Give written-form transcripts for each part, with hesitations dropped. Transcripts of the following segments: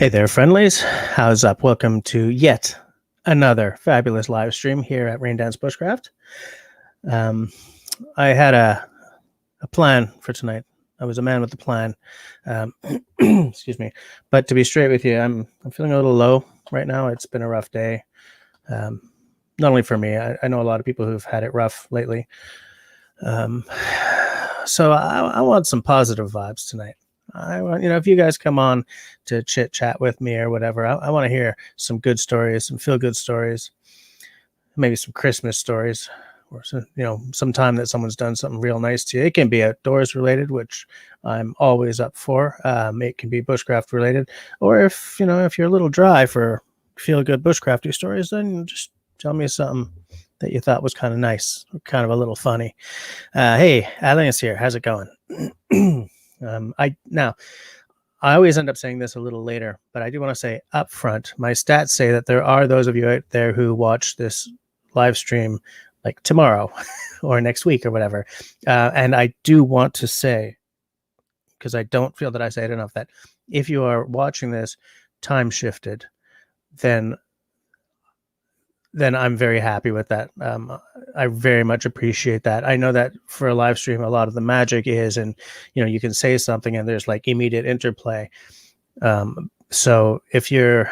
Hey there, friendlies. How's up? Welcome to yet another fabulous live stream here at Raindancebushcraft. I had a plan for tonight. I was a man with a plan. Excuse me. But to be straight with you, I'm feeling a little low right now. It's been a rough day. Not only for me, I know a lot of people who've had it rough lately. So I want some positive vibes tonight. I want, if you guys come on to chit chat with me or whatever, I want to hear some good stories, some feel good stories, maybe some Christmas stories, or some time that someone's done something real nice to you. It can be outdoors related, which I'm always up for. It can be bushcraft related, or if you're a little dry for feel good bushcrafty stories, then just tell me something that you thought was kind of nice, or kind of a little funny. Hey, Alice here. How's it going? I always end up saying this a little later, but I do want to say up front, my stats say that there are those of you out there who watch this live stream like tomorrow or next week or whatever. And I do want to say, because I don't feel that I say it enough, that if you are watching this time shifted, then I'm very happy with that. I very much appreciate that. I know that for a live stream, a lot of the magic is, and you can say something and there's like immediate interplay. So if you're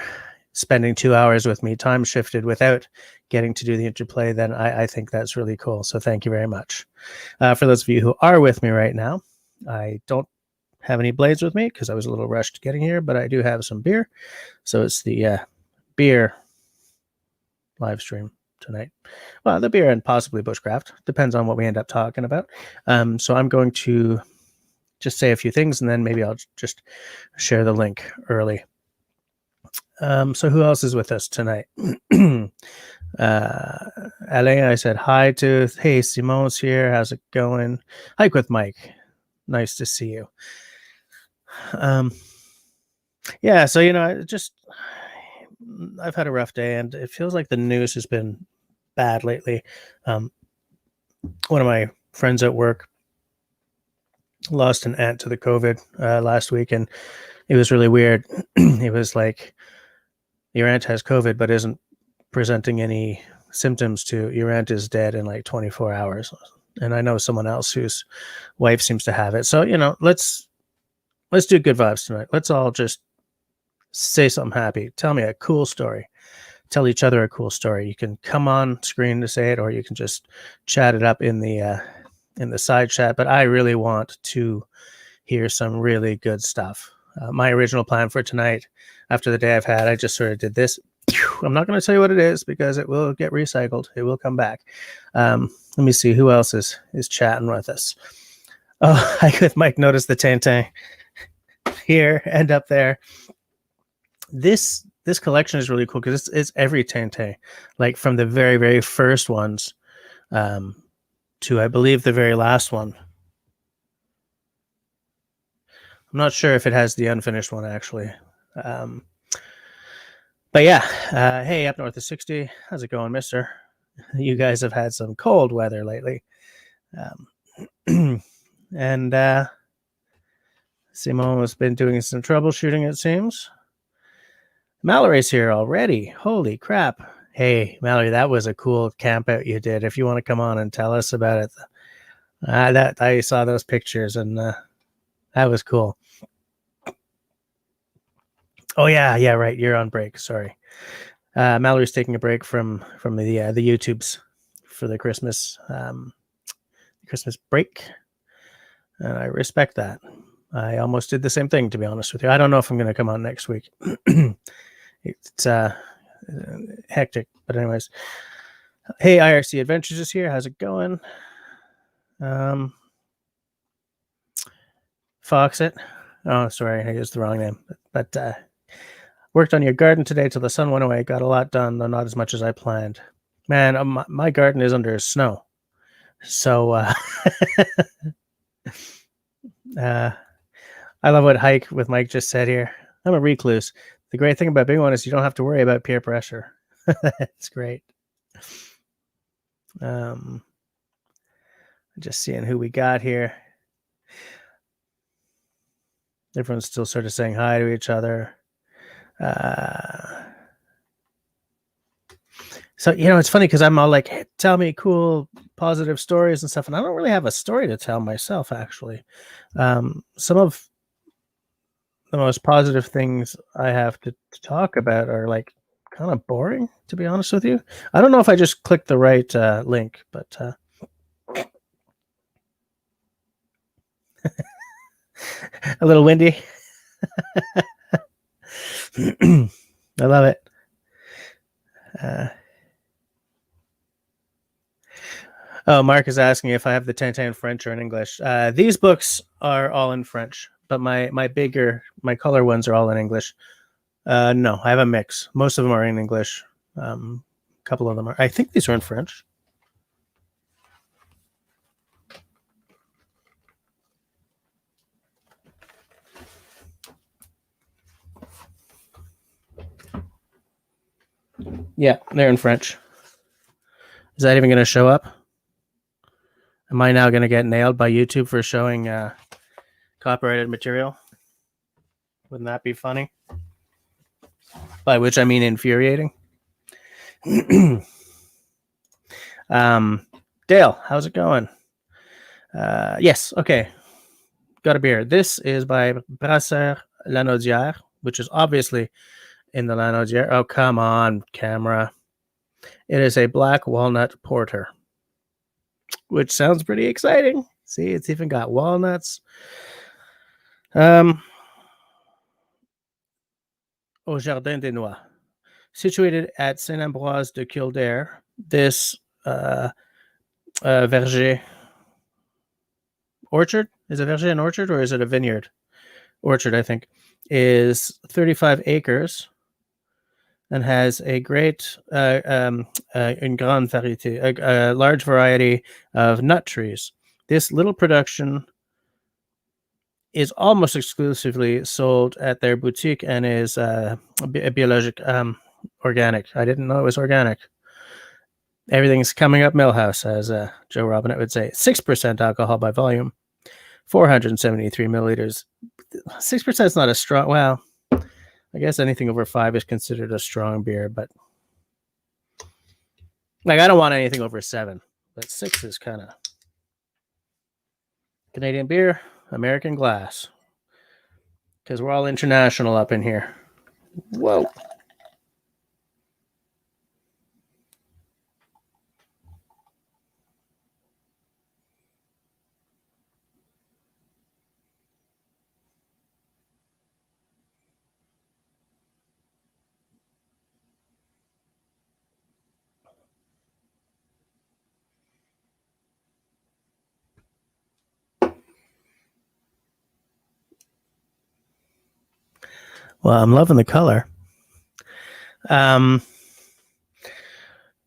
spending 2 hours with me, time shifted, without getting to do the interplay, then I think that's really cool. So thank you very much. For those of you who are with me right now, I don't have any blades with me because I was a little rushed getting here, but I do have some beer. So it's the beer live stream tonight. Well, the beer and possibly bushcraft, depends on what we end up talking about. So I'm going to just say a few things and then maybe I'll just share the link early. So who else is with us tonight? Alain, I said hi to. Hey, Simone's here. How's it going? Hike with Mike. Nice to see you. Yeah, so I've had a rough day and it feels like the news has been bad lately. One of my friends at work lost an aunt to the COVID last week, and it was really weird. It was like, your aunt has COVID but isn't presenting any symptoms to your aunt is dead in like 24 hours. And I know someone else whose wife seems to have it. So, let's do good vibes tonight. Let's all just say something happy. Tell me a cool story. Tell each other a cool story. You can come on screen to say it, or you can just chat it up in the side chat. But I really want to hear some really good stuff. My original plan for tonight, after the day I've had, I just sort of did this. I'm not going to tell you what it is because it will get recycled. It will come back. Let me see who else is chatting with us. Oh, I could Mike notice the Tintin here and up there. This collection is really cool because it's every Tintin, like from the very, very first ones to, I believe, the very last one. I'm not sure if it has the unfinished one, actually. But yeah, hey, up north of 60. How's it going, mister? You guys have had some cold weather lately. And Simone has been doing some troubleshooting, it seems. Mallory's here already. Holy crap. Hey, Mallory, that was a cool camp out you did. If you want to come on and tell us about it. That I saw those pictures and that was cool. Oh yeah, right. You're on break. Sorry. Mallory's taking a break from the YouTubes for the Christmas break, and I respect that. I almost did the same thing, to be honest with you. I don't know if I'm going to come on next week. It's hectic, but anyways. Hey, IRC Adventures is here. How's it going? Foxit. Oh, sorry, I used the wrong name. But worked on your garden today till the sun went away. Got a lot done, though not as much as I planned. Man, my garden is under snow. So I love what Hike with Mike just said here. I'm a recluse. The great thing about being one is you don't have to worry about peer pressure. It's great. Just seeing who we got here. Everyone's still sort of saying hi to each other. So, it's funny because I'm all like, hey, tell me cool, positive stories and stuff. And I don't really have a story to tell myself, actually. Some of the most positive things I have to talk about are like kind of boring, to be honest with you. I don't know if I just clicked the right link, but a little windy. I love it. Oh, Mark is asking if I have the Tintin in French or in English. These books are all in French, but my color ones are all in English. No, I have a mix. Most of them are in English. A couple of them are. I think these are in French. Yeah, they're in French. Is that even going to show up? Am I now going to get nailed by YouTube for showing copyrighted material? Wouldn't that be funny? By which I mean infuriating. Dale, how's it going? Yes, okay. Got a beer. This is by Brasseur Lanaudière, which is obviously in the Lanaudière. Oh, come on, camera. It is a black walnut porter, which sounds pretty exciting. See, it's even got walnuts. Au Jardin des Noix. Situated at Saint-Ambroise de Kildare, this verger orchard, is a verger an orchard or is it a vineyard? Orchard, I think, is 35 acres and has a great une grande variété, a large variety of nut trees. This little production is almost exclusively sold at their boutique and is biologic, organic. I didn't know it was organic. Everything's coming up Millhouse, as Joe Robinette would say. 6% alcohol by volume, 473 milliliters. 6% is not a strong, well, I guess anything over 5 is considered a strong beer, but like I don't want anything over 7, but 6 is kind of Canadian beer, American glass, because we're all international up in here. Whoa. Well, I'm loving the color.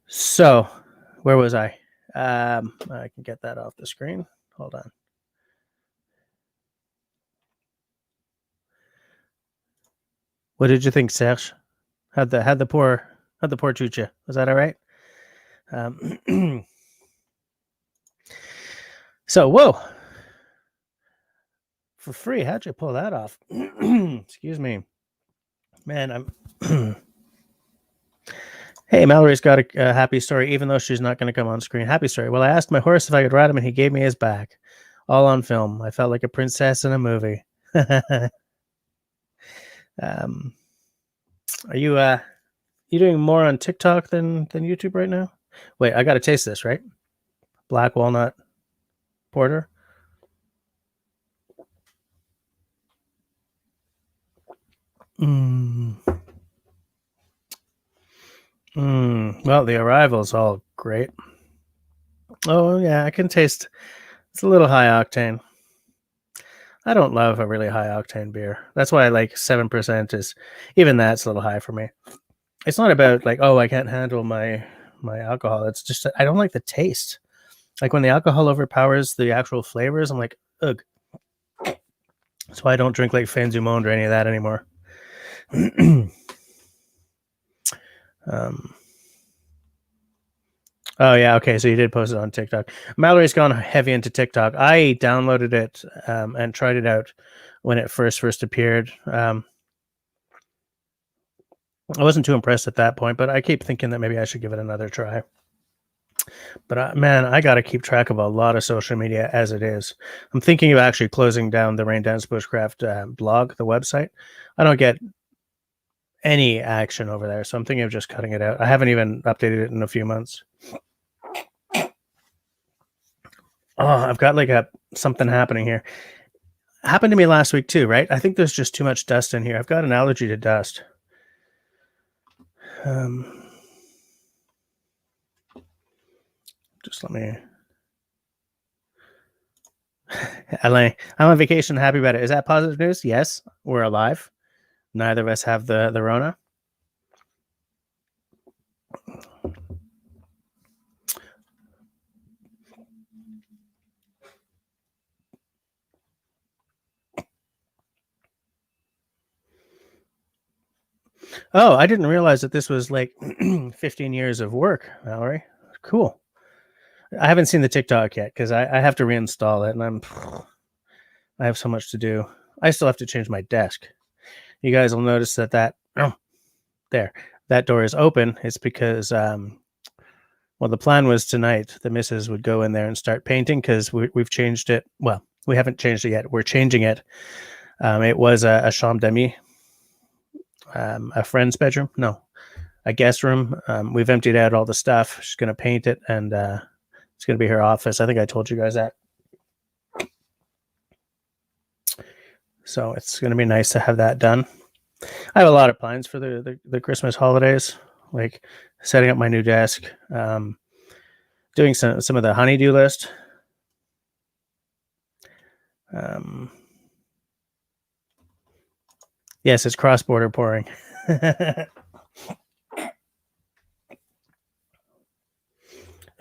So where was I? I can get that off the screen. Hold on. What did you think, Serge? How'd the poor treat you? Was that all right? So whoa. For free. How'd you pull that off? Excuse me. Man, I'm Hey, Mallory's got a happy story, even though she's not going to come on screen. Happy story. Well, I asked my horse if I could ride him, and he gave me his back. All on film. I felt like a princess in a movie. Are you doing more on TikTok than YouTube right now? Wait, I got to taste this, right? Black walnut porter. Well, the arrival's all great. Oh yeah, I can taste. It's a little high octane. I don't love a really high octane beer. That's why I like 7% is, even that's a little high for me. It's not about like, oh, I can't handle my alcohol. It's just I don't like the taste. Like when the alcohol overpowers the actual flavors, I'm like, ugh. That's why I don't drink like Fin du Monde or any of that anymore. Oh yeah, okay. So you did post it on TikTok. Mallory's gone heavy into TikTok. I downloaded it and tried it out when it first appeared. I wasn't too impressed at that point, but I keep thinking that maybe I should give it another try. But man, I got to keep track of a lot of social media as it is. I'm thinking of actually closing down the Rain Dance Bushcraft blog, the website. I don't get any action over there, so I'm thinking of just cutting it out. I haven't even updated it in a few months. Oh, I've got like something happening here. Happened to me last week too, right? I think there's just too much dust in here. I've got an allergy to dust. Just let me. Alain, I'm on vacation. Happy about it. Is that positive news? Yes, we're alive. Neither of us have the Rona. Oh, I didn't realize that this was like 15 years of work, Mallory. Cool. I haven't seen the TikTok yet because I have to reinstall it, and I have so much to do. I still have to change my desk. You guys will notice that that door is open. It's because well, the plan was tonight the missus would go in there and start painting because we've changed it. Well, we haven't changed it yet. We're changing it. It was a chambre d'ami, a friend's bedroom. No, a guest room. We've emptied out all the stuff. She's going to paint it, and it's going to be her office. I think I told you guys that. So it's going to be nice to have that done. I have a lot of plans for the Christmas holidays, like setting up my new desk, doing some of the honeydew list. Yes, it's cross-border pouring.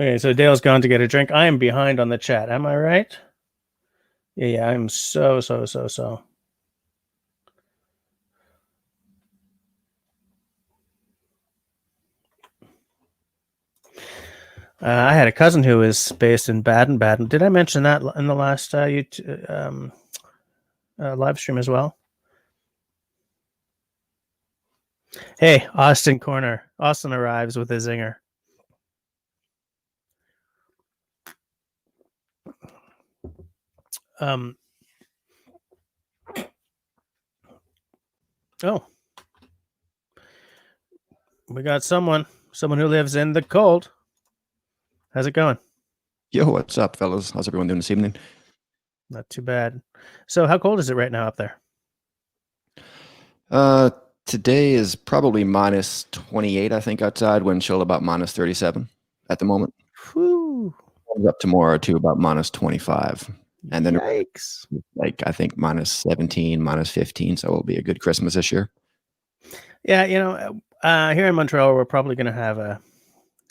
Okay, so Dale's gone to get a drink. I am behind on the chat. Am I right? Yeah, I'm so. I had a cousin who is based in Baden-Baden. Did I mention that in the last live stream as well? Hey, Austin Corner. Austin arrives with a zinger. Oh, we got someone who lives in the cold. How's it going? Yo, what's up, fellas? How's everyone doing this evening? Not too bad. So how cold is it right now up there? Today is probably minus 28, I think, outside. Wind chill about minus 37 at the moment. Whew. Up tomorrow to about minus 25. And then yikes. Like I think minus 17, minus 15. So it'll be a good Christmas this year. Yeah, here in Montreal, we're probably going to have a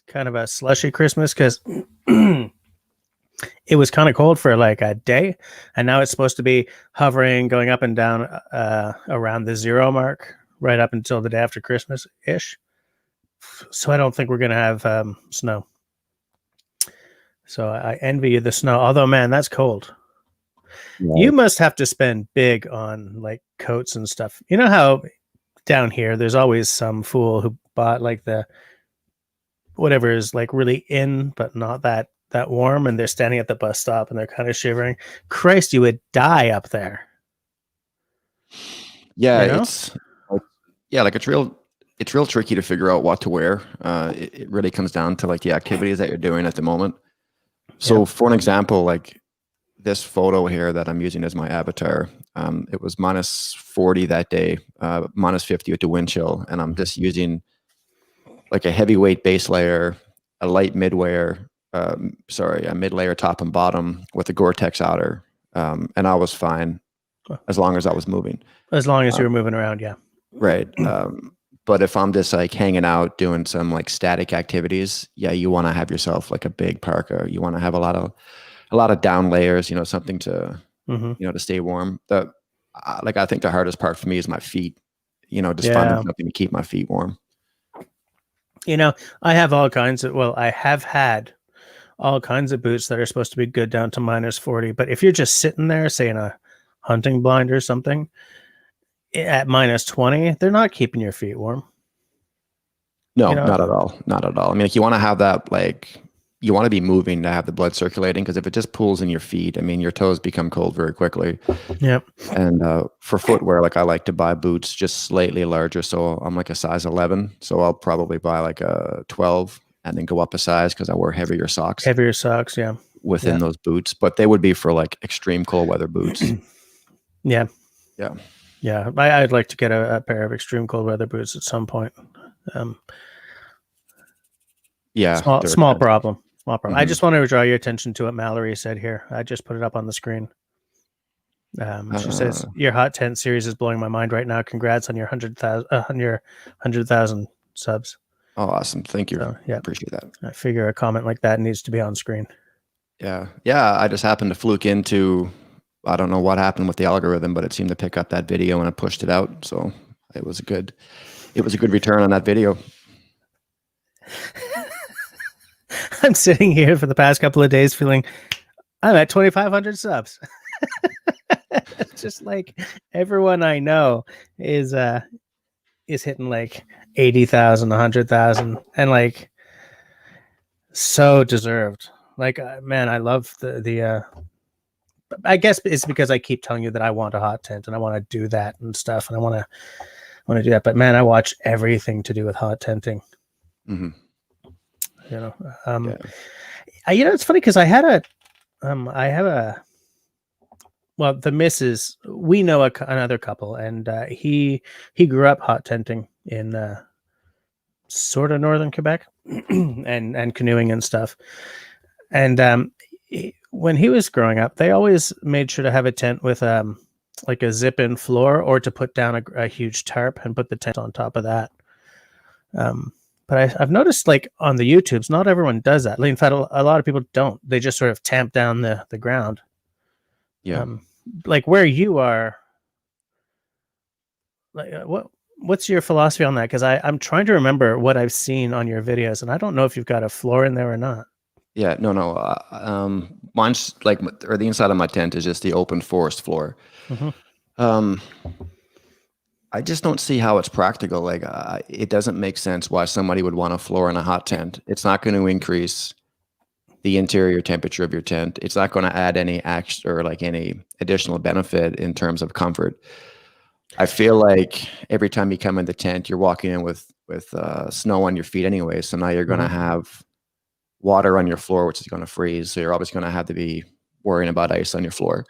kind of a slushy Christmas because it was kind of cold for like a day, and now it's supposed to be hovering, going up and down around the 0 mark, right up until the day after Christmas ish. So I don't think we're going to have snow. So I envy you the snow. Although, man, that's cold. Yeah. You must have to spend big on like coats and stuff. You know how down here there's always some fool who bought like the whatever is like really in, but not that warm, and they're standing at the bus stop and they're kind of shivering. Christ, you would die up there. Yeah, it's like it's real tricky to figure out what to wear. It really comes down to like the activities that you're doing at the moment. So for an example, like this photo here that I'm using as my avatar, it was minus 40 that day, minus 50 with the wind chill, and I'm just using like a heavyweight base layer, a light mid-layer, a mid-layer top and bottom with a Gore-Tex outer, and I was fine as long as I was moving. As long as you were moving around, yeah. Right. But if I'm just like hanging out doing some like static activities, yeah, you want to have yourself like a big parka. You want to have a lot of down layers, something to to stay warm. I think the hardest part for me is my feet. Just finding something to keep my feet warm. I have all kinds of, I have had all kinds of boots that are supposed to be good down to minus 40. But if you're just sitting there, say in a hunting blind or something, at minus 20, they're not keeping your feet warm. No, You know, not at all. Not at all. I mean, like you want to have that, like you want to be moving to have the blood circulating, because if it just pools in your feet, I mean, your toes become cold very quickly. yeah. And for footwear, like I like to buy boots just slightly larger. So I'm like a size 11. So I'll probably buy like a 12 and then go up a size because I wear heavier socks Heavier socks, yeah. within those boots. But they would be for like extreme cold weather boots. Yeah. Yeah. Yeah. I'd like to get a pair of extreme cold weather boots at some point. Yeah. Small they're small expensive. problem. Small problem. I Mhm. just wanted to draw your attention to what Mallory said here. I just put it up on the screen. She says your hot tent series is blowing my mind right now. Congrats on your 100,000 subs. Oh, awesome. Thank you. So, yeah, Appreciate that. I figure a comment like that needs to be on screen. Yeah. Yeah. I just happened to fluke into, I don't know what happened with the algorithm, but it seemed to pick up that video and it pushed it out. So it was a good return on that video. I'm sitting here for the past couple of days feeling I'm at 2,500 subs. It's just like everyone I know is hitting like 80,000, 100,000, and like so deserved. Like, man, I love the I guess it's because I keep telling you that I want a hot tent and I want to do that and stuff, and I want to do that. But man, I watch everything to do with hot tenting. Mm-hmm. You know, Yeah. it's funny because I have a well, the missus, we know another couple, and he grew up hot tenting in sort of northern Quebec, and canoeing and stuff. And when he was growing up, they always made sure to have a tent with like a zip-in floor, or to put down a huge tarp and put the tent on top of that. But I've noticed, like on the YouTubes, not everyone does that. In fact, a lot of people don't. They just sort of tamp down the ground. Yeah. Like where you are, like what's your philosophy on that? Because I'm trying to remember what I've seen on your videos, and I don't know if you've got a floor in there or not. Yeah, no. Mine's like, or the inside of my tent is just the open forest floor. Mm-hmm. I just don't see how it's practical. Like, it doesn't make sense why somebody would want a floor in a hot tent. It's not going to increase the interior temperature of your tent. It's not going to add any extra or like any additional benefit in terms of comfort. I feel like every time you come in the tent, you're walking in with snow on your feet anyway. So now you're going to have water on your floor, which is going to freeze. So you're always going to have to be worrying about ice on your floor.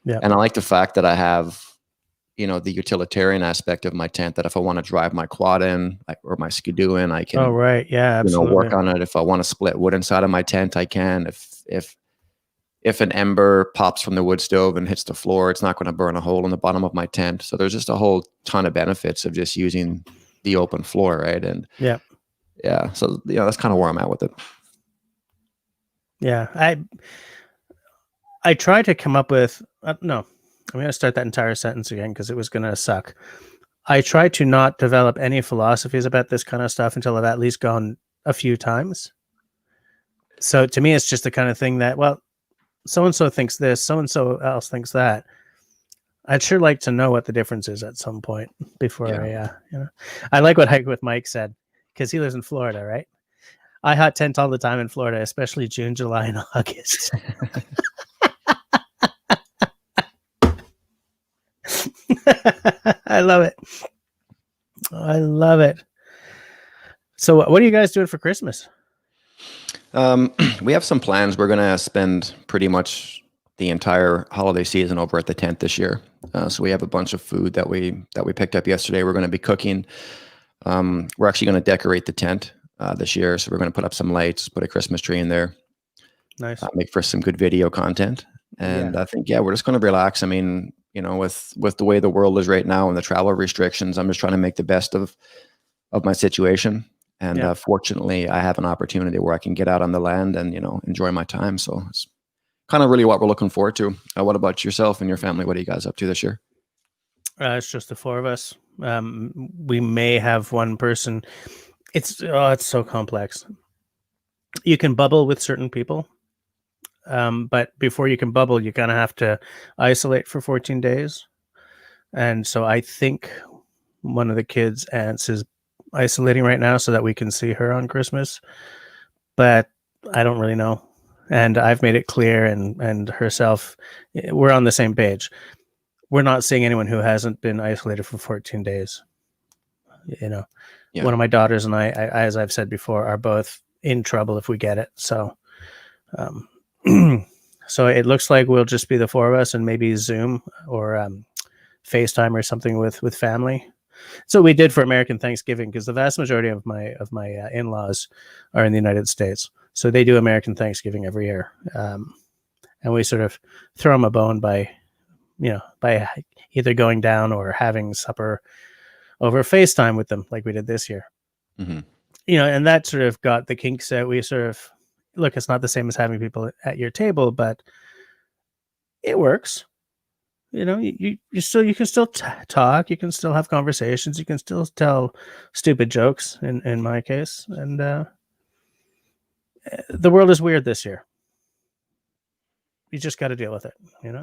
Yeah. And I like the fact that I have, the utilitarian aspect of my tent, that if I want to drive my quad in, or my skidoo in, I can, Oh, right. Yeah, absolutely. work on it. If I want to split wood inside of my tent, I can. If an ember pops from the wood stove and hits the floor, it's not going to burn a hole in the bottom of my tent. So there's just a whole ton of benefits of just using the open floor, right? And yeah. So that's kind of where I'm at with it. Yeah, I tried to come up with no. I'm going to start that entire sentence again because it was going to suck. I try to not develop any philosophies about this kind of stuff until I've at least gone a few times. So to me, it's just the kind of thing that, well, so-and-so thinks this, so-and-so else thinks that. I'd sure like to know what the difference is at some point before I like what Mike said, because he lives in Florida, right? I hot tent all the time in Florida, especially June, July, and August. I love it. I love it. So what are you guys doing for Christmas? We have some plans. We're going to spend pretty much the entire holiday season over at the tent this year. So we have a bunch of food that we picked up yesterday. We're going to be cooking. We're actually going to decorate the tent this year. So we're going to put up some lights, put a Christmas tree in there. Nice. Make for some good video content. And I think, we're just going to relax. I mean, with the way the world is right now and the travel restrictions, I'm just trying to make the best of my situation. And fortunately, I have an opportunity where I can get out on the land and, enjoy my time. So it's kind of really what we're looking forward to. What about yourself and your family? What are you guys up to this year? It's just the four of us. We may have one person. It's so complex. You can bubble with certain people. But before you can bubble, you kind of have to isolate for 14 days. And so I think one of the kids' aunts is isolating right now so that we can see her on Christmas, but I don't really know. And I've made it clear, and herself, we're on the same page. We're not seeing anyone who hasn't been isolated for 14 days. Yeah. One of my daughters and I, as I've said before, are both in trouble if we get it. So, so it looks like we'll just be the four of us, and maybe Zoom or FaceTime or something with family. So we did for American Thanksgiving, because the vast majority of my in-laws are in the United States, so they do American Thanksgiving every year, and we sort of throw them a bone by either going down or having supper over FaceTime with them, like we did this year. Mm-hmm. And that sort of got the kinks out. We sort of look, it's not the same as having people at your table, but it works. You can still talk, you can still have conversations, you can still tell stupid jokes in my case. And the world is weird this year. You just got to deal with it,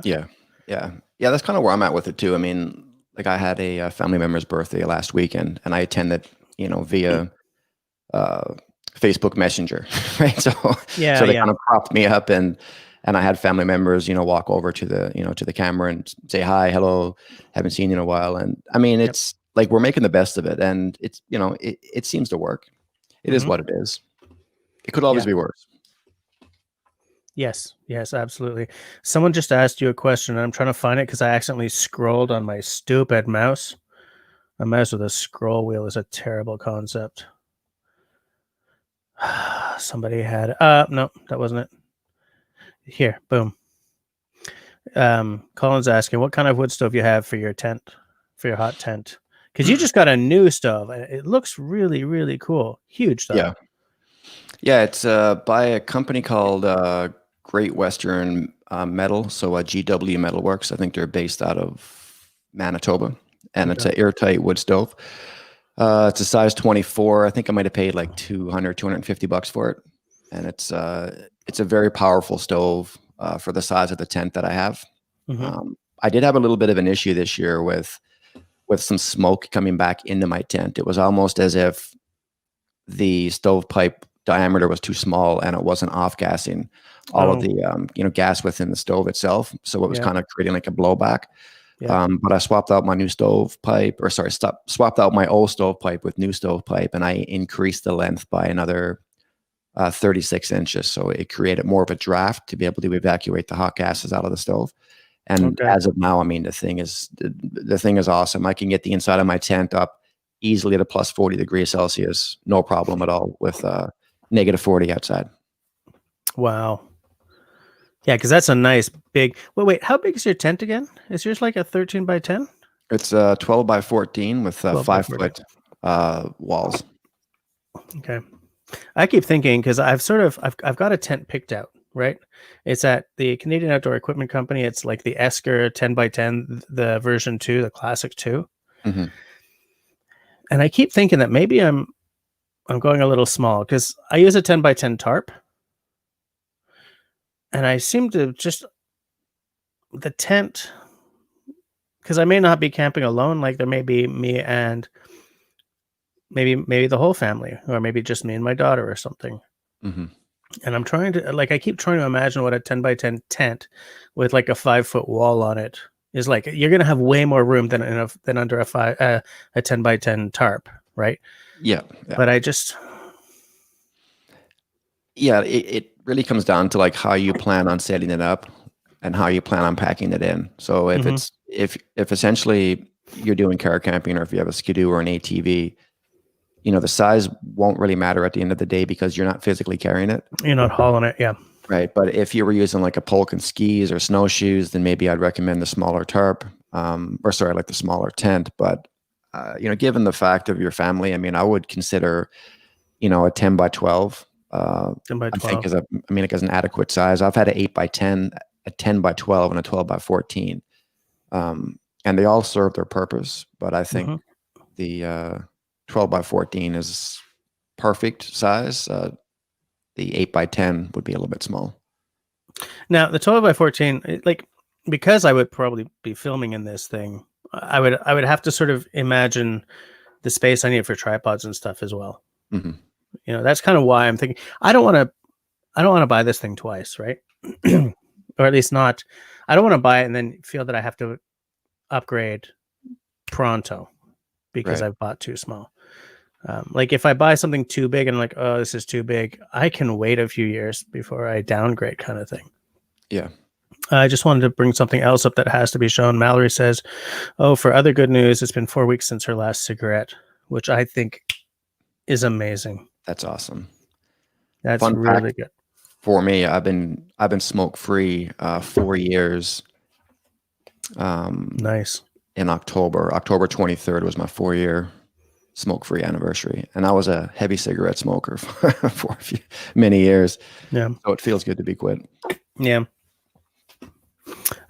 Yeah. That's kind of where I'm at with it too. I mean, like, I had a family member's birthday last weekend, and I attended, via Facebook Messenger, right? So they kind of propped me up, and I had family members, walk over to the camera and say hi, hello, haven't seen you in a while. And I mean, it's like, we're making the best of it, and it's, it seems to work. It is what it is. It could always be worse. Yes, absolutely. Someone just asked you a question, and I'm trying to find it because I accidentally scrolled on my stupid mouse. A mouse with a scroll wheel is a terrible concept. Somebody had no, that wasn't it. Here, boom. Colin's asking what kind of wood stove you have for your tent, for your hot tent, because you just got a new stove. It looks really, really cool. Huge stove. Yeah. It's by a company called Great Western Metal, so GW Metalworks. I think they're based out of Manitoba, and it's an airtight wood stove. It's a size 24. I think I might have paid like $250 for it, and it's a very powerful stove for the size of the tent that I have. I did have a little bit of an issue this year with some smoke coming back into my tent. It was almost as if the stovepipe diameter was too small, and it wasn't off-gassing all of the gas within the stove itself. So it was kind of creating like a blowback. But I swapped out my new stovepipe, swapped out my old stovepipe with new stovepipe, and I increased the length by another 36 inches. So it created more of a draft to be able to evacuate the hot gases out of the stove. And as of now, I mean, the thing is awesome. I can get the inside of my tent up easily to plus 40 degrees Celsius, no problem at all, with negative 40 outside. Wow. Yeah, because that's a nice big. Wait, how big is your tent again? Is yours like a 13 by 10? It's 12 by 14 with 5-foot walls. Okay. I keep thinking, because I've got a tent picked out, right? It's at the Canadian Outdoor Equipment Company. It's like the Esker 10 by 10, the version 2, the classic 2. Mm-hmm. And I keep thinking that maybe I'm going a little small, because I use a 10 by 10 tarp. And I seem to just, the tent, because I may not be camping alone. Like, there may be me and maybe the whole family, or maybe just me and my daughter or something. Mm-hmm. And I'm trying to, I keep trying to imagine what a 10 by 10 tent with like a 5-foot wall on it is like. You're going to have way more room than under a 10 by 10 tarp, right? Yeah. But I just, it really comes down to like how you plan on setting it up and how you plan on packing it in. So if it's if essentially you're doing car camping, or if you have a Skidoo or an ATV, the size won't really matter at the end of the day, because you're not physically carrying it. You're not hauling it, yeah. Right. But if you were using like a polk and skis or snowshoes, then maybe I'd recommend the smaller tarp, like the smaller tent. But given the fact of your family, I mean, I would consider, a 10 by 12. 10 by 12. I think as an adequate size. I've had an 8 by 10, a 10 by 12, and a 12 by 14. And they all serve their purpose, but I think the 12 by 14 is perfect size. The 8 by 10 would be a little bit small. Now, the 12 by 14, because I would probably be filming in this thing, I would have to sort of imagine the space I need for tripods and stuff as well. Mm-hmm. You know, that's kind of why I'm thinking I don't want to buy this thing twice, right? Or at least not. I don't want to buy it and then feel that I have to upgrade pronto because Right. I've bought too small. Like if I buy something too big and I'm like, oh, this is too big, I can wait a few years before I downgrade, kind of thing. Yeah. I just wanted to bring something else up that has to be shown. Mallory says, oh, for other good news, it's been 4 weeks since her last cigarette, which I think is amazing. That's awesome. That's Fun really fact good. for me, I've been smoke free 4 years. Nice. In October 23rd was my 4-year smoke free anniversary, and I was a heavy cigarette smoker for many years. Yeah. So it feels good to be quit. Yeah.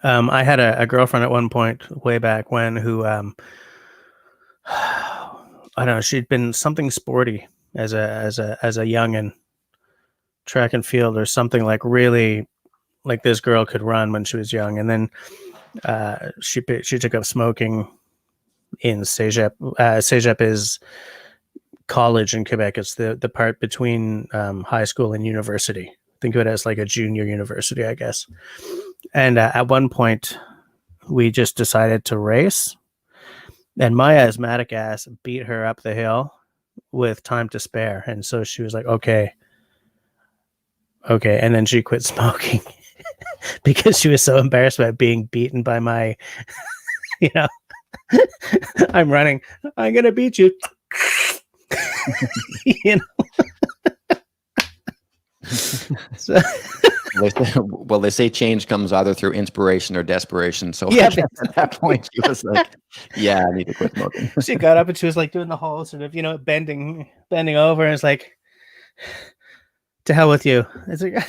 I had a girlfriend at one point way back when who, I don't know, she'd been something sporty as a youngin', track and field or something, like really like this girl could run when she was young. And then she took up smoking in Cégep. Cégep is college in Quebec. It's the part between high school and university. Think of it as like a junior university, I guess. And at one point, we just decided to race. And my asthmatic ass beat her up the hill with time to spare. And so she was like, okay. And then she quit smoking because she was so embarrassed about being beaten by my, you know, I'm running. I'm going to beat you. You know? So, well, they say change comes either through inspiration or desperation. So yeah, at that point, she was like, "Yeah, I need to quit smoking." She got up and she was like doing the whole sort of, you know, bending over, and it's like, "To hell with you." It's like,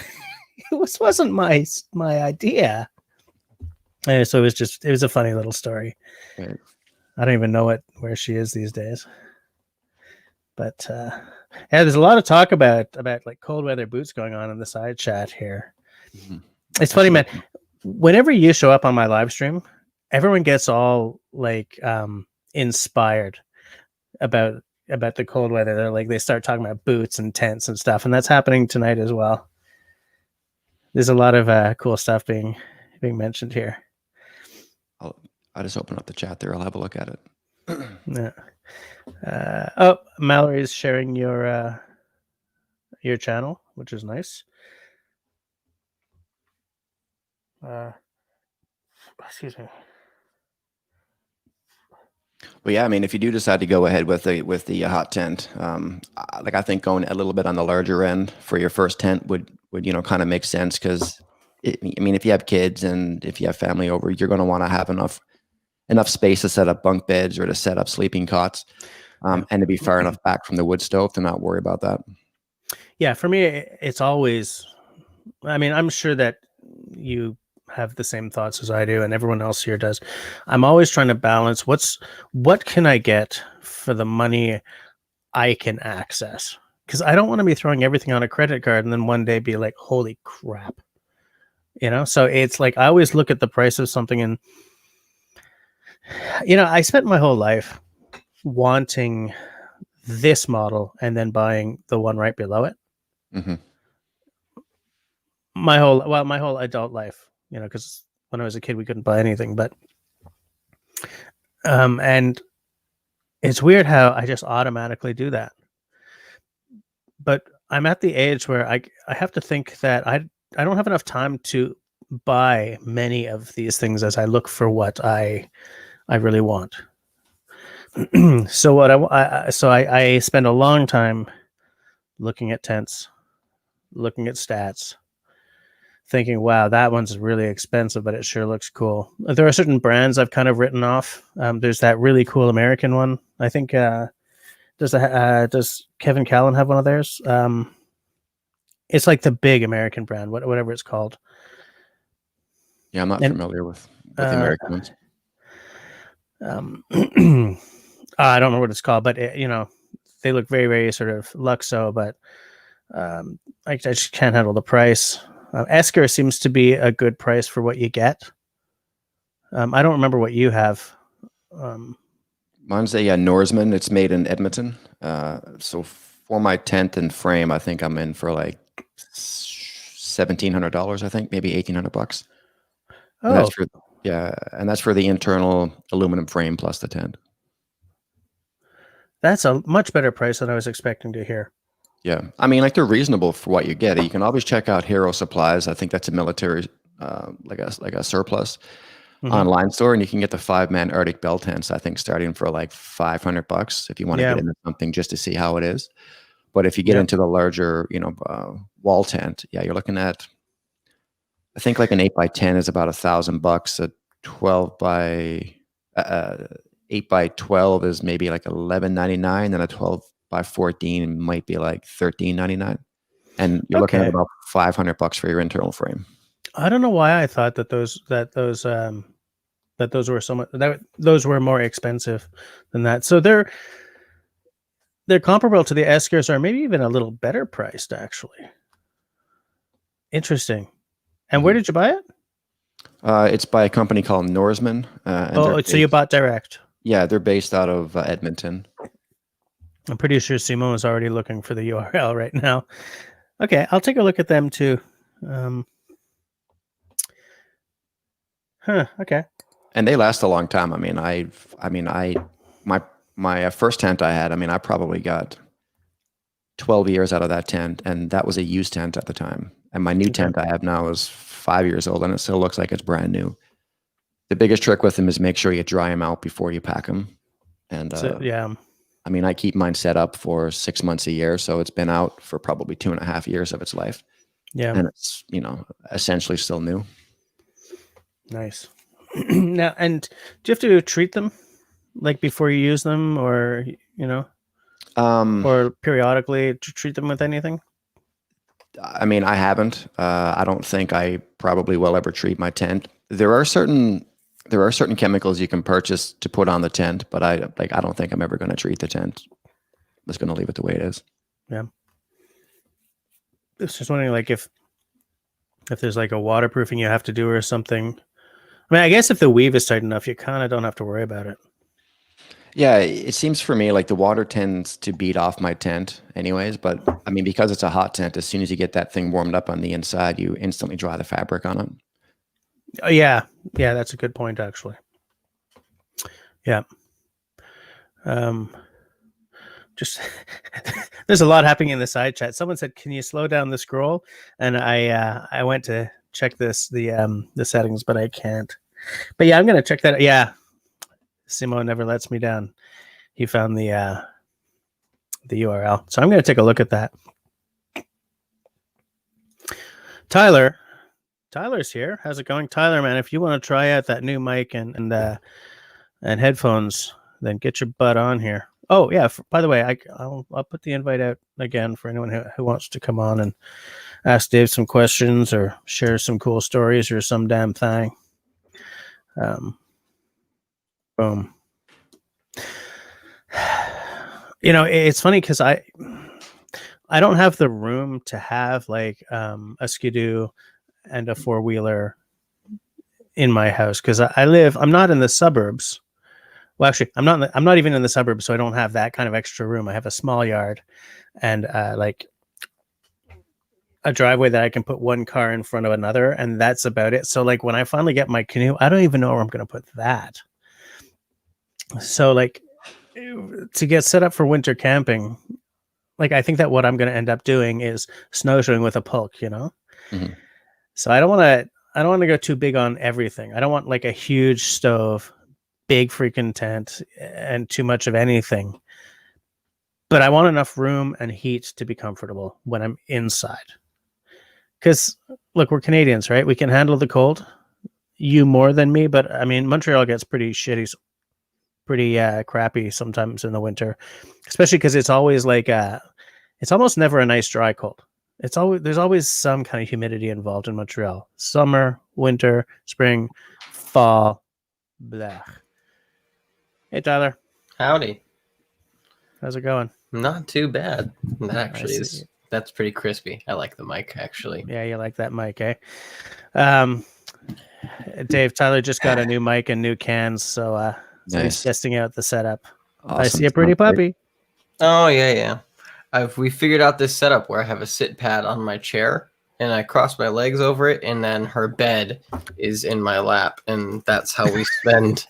it wasn't my idea. And so it was a funny little story. Right. I don't even know where she is these days. But yeah, there's a lot of talk about like cold weather boots going on in the side chat here. Mm-hmm. It's funny, man. Whenever you show up on my live stream, everyone gets all like inspired about the cold weather. They're like, they start talking about boots and tents and stuff, and that's happening tonight as well. There's a lot of cool stuff being mentioned here. I'll just open up the chat there. I'll have a look at it. Yeah. Oh, Mallory's sharing your channel, which is nice. Excuse me. Well, yeah, I mean, if you do decide to go ahead with the hot tent, like I think going a little bit on the larger end for your first tent would kind of make sense, because I mean, if you have kids and if you have family over, you're going to want to have enough space to set up bunk beds or to set up sleeping cots, and to be far enough back from the wood stove to not worry about that. Yeah, for me, it's always, I mean, I'm sure that you have the same thoughts as I do, and everyone else here does. I'm always trying to balance what can I get for the money I can access, because I don't want to be throwing everything on a credit card and then one day be like, holy crap, you know. So it's like I always look at the price of something, and you know, I spent my whole life wanting this model and then buying the one right below it. Mm-hmm. My whole adult life, you know, because when I was a kid, we couldn't buy anything. But, and it's weird how I just automatically do that. But I'm at the age where I have to think that I don't have enough time to buy many of these things as I look for what I really want. So what I spend a long time looking at tents, looking at stats, thinking, wow, that one's really expensive, but it sure looks cool. There are certain brands I've kind of written off. There's that really cool American one. I think does Kevin Callan have one of theirs? It's like the big American brand, whatever it's called. Yeah, I'm not familiar with the American ones. I don't know what it's called, but you know, they look very, very sort of luxo, but I just can't handle the price. Esker seems to be a good price for what you get. I don't remember what you have. Mine's a Norseman. It's made in Edmonton. So for my tent and frame, I think I'm in for like $1,700. I think maybe $1,800. And Oh, and that's for the internal aluminum frame plus the tent. that's a much better price than I was expecting to hear. Yeah, I mean, like they're reasonable for what you get. You can always check out Hero Supplies. I think that's a military, like a surplus online store, and you can get the 5-man Arctic bell tents. I think starting for like $500 if you want to get into something just to see how it is. But if you get into the larger, wall tent, you're looking at, I think like an 8x10 is about $1,000. A 8x12 is maybe like $11.99, and a 12x14 might be like $13.99, and you're looking at about $500 for your internal frame. I don't know why I thought that those were so much, those were more expensive than that. So they're comparable to the Eskers, or maybe even a little better priced, actually. Interesting. And where did you buy it? It's by a company called Norseman. So you bought direct? Yeah, they're based out of Edmonton. I'm pretty sure Simon is already looking for the URL right now. Okay, I'll take a look at them too. Okay. And they last a long time. My first tent I had, I probably got 12 years out of that tent, and that was a used tent at the time. And my new tent I have now is 5 years old, and it still looks like it's brand new. The biggest trick with them is make sure you dry them out before you pack them. And I keep mine set up for 6 months a year, so it's been out for probably 2.5 years of its life. Yeah, and it's essentially still new. Nice. Now, and do you have to treat them like before you use them, or or periodically to treat them with anything? I haven't. I don't think I probably will ever treat my tent. There are certain chemicals you can purchase to put on the tent, but I don't think I'm ever going to treat the tent. I'm just going to leave it the way it is. Yeah. I was just wondering, like, if there's like a waterproofing you have to do or something. I guess if the weave is tight enough, you kind of don't have to worry about it. Yeah, it seems for me like the water tends to beat off my tent anyways, but because it's a hot tent, as soon as you get that thing warmed up on the inside, you instantly dry the fabric on it. Oh, yeah, that's a good point, actually. Yeah. Just there's a lot happening in the side chat. Someone said, "Can you slow down the scroll?" And I went to check the settings, but I can't. But yeah, I'm gonna check that. Yeah, Simo never lets me down. He found the URL, so I'm gonna take a look at that. Tyler's here. How's it going, Tyler? Man, if you want to try out that new mic and headphones, then get your butt on here. Oh yeah. By the way, I'll put the invite out again for anyone who wants to come on and ask Dave some questions or share some cool stories or some damn thing. Boom. It's funny because I don't have the room to have like a Skidoo and a 4-wheeler in my house because I'm not in the suburbs. Well, actually, I'm not even in the suburbs, so I don't have that kind of extra room. I have a small yard and like a driveway that I can put one car in front of another, and that's about it. So like when I finally get my canoe, I don't even know where I'm going to put that. So like to get set up for winter camping, like I think that what I'm going to end up doing is snowshoeing with a pulk, Mm-hmm. So I don't want to go too big on everything. I don't want like a huge stove, big freaking tent, and too much of anything. But I want enough room and heat to be comfortable when I'm inside. Because look, we're Canadians, right? We can handle the cold. You more than me, but Montreal gets pretty shitty, pretty crappy sometimes in the winter, especially because it's always like it's almost never a nice dry cold. There's always some kind of humidity involved in Montreal. Summer, winter, spring, fall, blah. Hey Tyler. Howdy. How's it going? Not too bad. That actually that's pretty crispy. I like the mic actually. Yeah, you like that mic, eh? Dave, Tyler just got a new mic and new cans, so So he's Nice. testing out the setup. Awesome. I see a pretty Sounds great. puppy. Oh yeah. We figured out this setup where I have a sit pad on my chair and I cross my legs over it, and then her bed is in my lap, and that's how we spend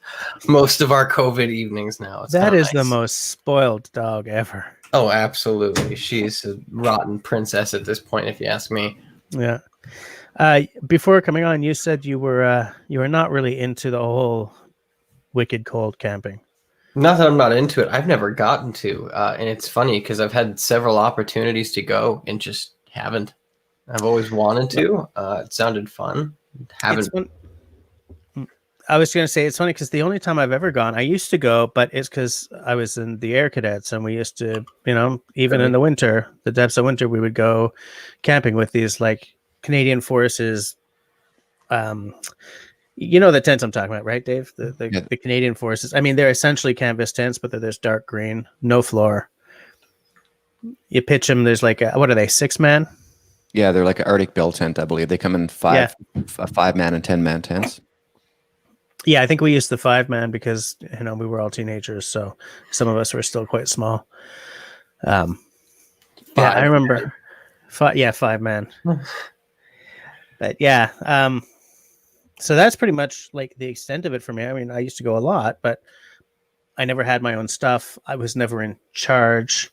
most of our COVID evenings now. It's That kinda is the nice. most spoiled dog ever. Oh, absolutely. She's a rotten princess at this point, if you ask me. Yeah. Before coming on, you said you were not really into the whole wicked cold camping. Not that I'm not into it. I've never gotten to, and it's funny because I've had several opportunities to go and just haven't. I've always wanted to. It sounded fun. Haven't. I was going to say it's funny because the only time I've ever gone, I used to go, but it's because I was in the Air Cadets, and we used to, even in the winter, the depths of winter, we would go camping with these like Canadian Forces. You know the tents I'm talking about, right, Dave? The Canadian Forces. I mean, they're essentially canvas tents, but they're this dark green, no floor. You pitch them. There's like what are they? 6-man? Yeah, they're like an Arctic Bell tent, I believe. They come in 5-man and 10-man tents. Yeah, I think we used the 5-man because we were all teenagers, so some of us were still quite small. Yeah, I remember. 5-man. But yeah, so that's pretty much like the extent of it for me. I mean, I used to go a lot, but I never had my own stuff. I was never in charge.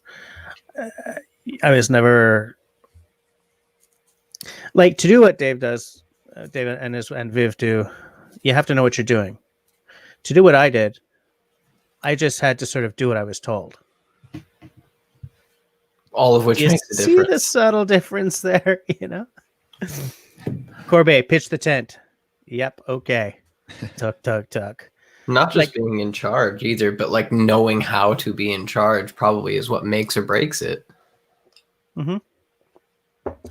I was never like to do what Dave does. Dave and Viv do. You have to know what you're doing. To do what I did, I just had to sort of do what I was told. All of which makes a difference. See the subtle difference there, Corbet, pitch the tent. Yep, okay. Tuck. Not just being in charge either, but like knowing how to be in charge probably is what makes or breaks it. Mm-hmm.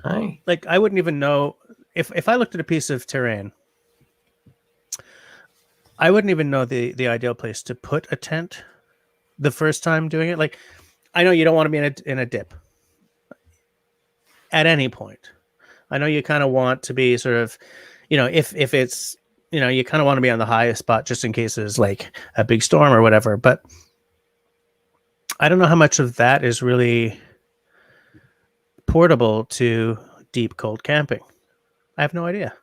Hi. Like I wouldn't even know if I looked at a piece of terrain. I wouldn't even know the ideal place to put a tent the first time doing it. Like, I know you don't want to be in a dip at any point. I know you kind of want to be sort of, if it's, you kind of want to be on the highest spot just in case there's like a big storm or whatever. But I don't know how much of that is really portable to deep cold camping. I have no idea.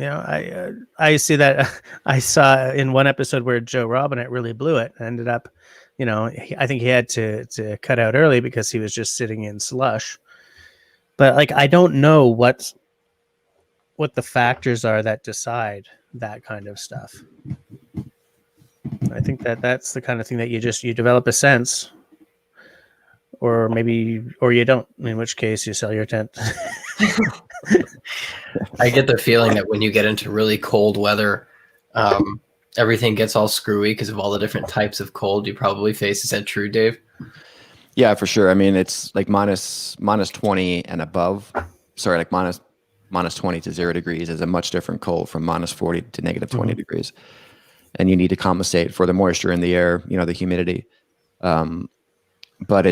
I see that. I saw in one episode where Joe Robinette really blew it. Ended up, I think he had to cut out early because he was just sitting in slush. But like, I don't know what the factors are that decide that kind of stuff. I think that's the kind of thing that you develop a sense, or you don't. In which case, you sell your tent. I get the feeling that when you get into really cold weather, everything gets all screwy because of all the different types of cold you probably face. Is that true, Dave? Yeah, for sure. I mean, it's like minus 20 and above. Sorry, like minus 20 to 0 degrees is a much different cold from minus 40 to negative 20 degrees. And you need to compensate for the moisture in the air, the humidity. But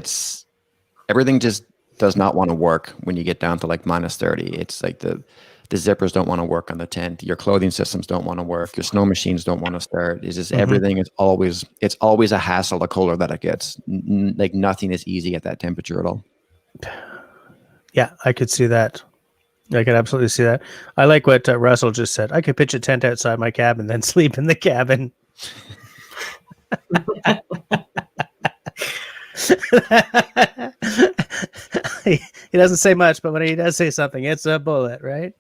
everything just does not want to work when you get down to like minus 30. It's like the zippers don't want to work on the tent. Your clothing systems don't want to work. Your snow machines don't want to start. It's just everything is always a hassle the colder that it gets. Like nothing is easy at that temperature at all. Yeah, I could see that. I could absolutely see that. I like what Russell just said. I could pitch a tent outside my cabin, then sleep in the cabin. He doesn't say much, but when he does say something, it's a bullet, right?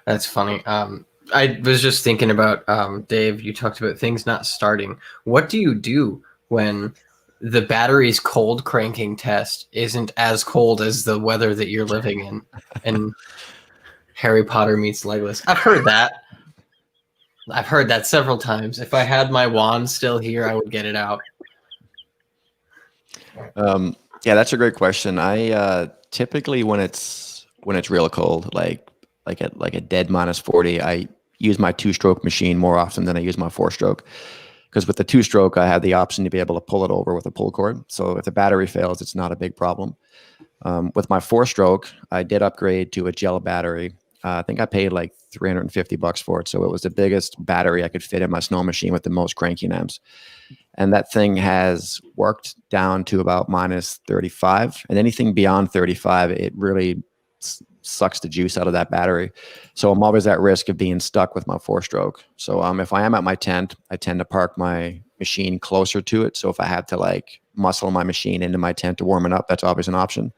That's funny. I was just thinking about Dave. You talked about things not starting. What do you do when the battery's cold cranking test isn't as cold as the weather that you're living in? And Harry Potter meets Legolas. I've heard that several times. If I had my wand still here, I would get it out. Yeah, that's a great question. I typically when it's real cold, like a dead minus 40, I use my 2-stroke machine more often than I use my 4-stroke. Because with the 2-stroke, I have the option to be able to pull it over with a pull cord. So if the battery fails, it's not a big problem. With my 4-stroke, I did upgrade to a gel battery, I think I paid like $350 for it. So it was the biggest battery I could fit in my snow machine with the most cranking amps. And that thing has worked down to about minus 35. And anything beyond 35, it really sucks the juice out of that battery. So I'm always at risk of being stuck with my 4-stroke. So if I am at my tent, I tend to park my machine closer to it. So if I have to like muscle my machine into my tent to warm it up, that's always an option.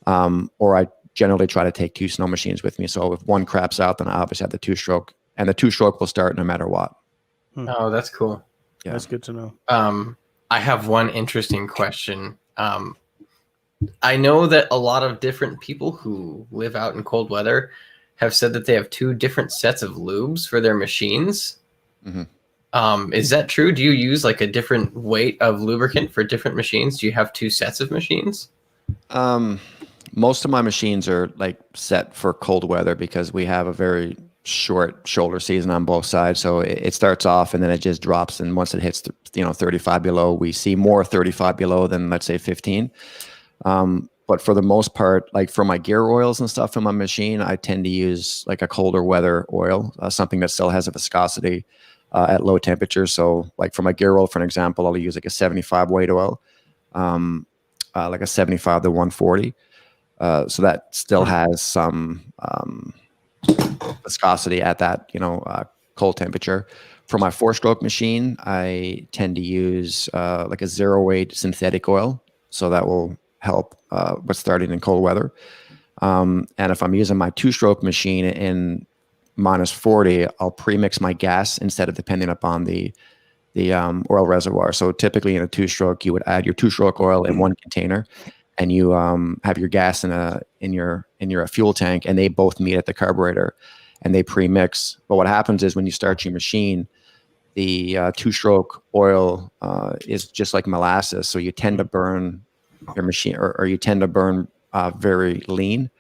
Or I generally try to take 2 snow machines with me. So if one craps out, then I obviously have the 2-stroke, and the 2-stroke will start no matter what. Oh, that's cool. Yeah. That's good to know. I have one interesting question. I know that a lot of different people who live out in cold weather have said that they have 2 different sets of lubes for their machines. Mm-hmm. Is that true? Do you use like a different weight of lubricant for different machines? Do you have 2 sets of machines? Most of my machines are like set for cold weather because we have a very short shoulder season on both sides. So it starts off and then it just drops. And once it hits, 35 below, we see more 35 below than let's say 15. But for the most part, like for my gear oils and stuff in my machine, I tend to use like a colder weather oil, something that still has a viscosity at low temperatures. So like for my gear oil, for an example, I'll use like a 75 weight oil, like a 75 to 140. So that still has some viscosity at that, cold temperature. For my 4-stroke machine, I tend to use like a 0 weight synthetic oil. So that will help with starting in cold weather. And if I'm using my 2-stroke machine in minus 40, I'll pre-mix my gas instead of depending upon the oil reservoir. So typically in a 2-stroke, you would add your 2-stroke oil in one container, and you have your gas in your fuel tank, and they both meet at the carburetor, and they pre-mix. But what happens is when you start your machine, the 2-stroke oil is just like molasses, so you tend to burn your machine, or you tend to burn very lean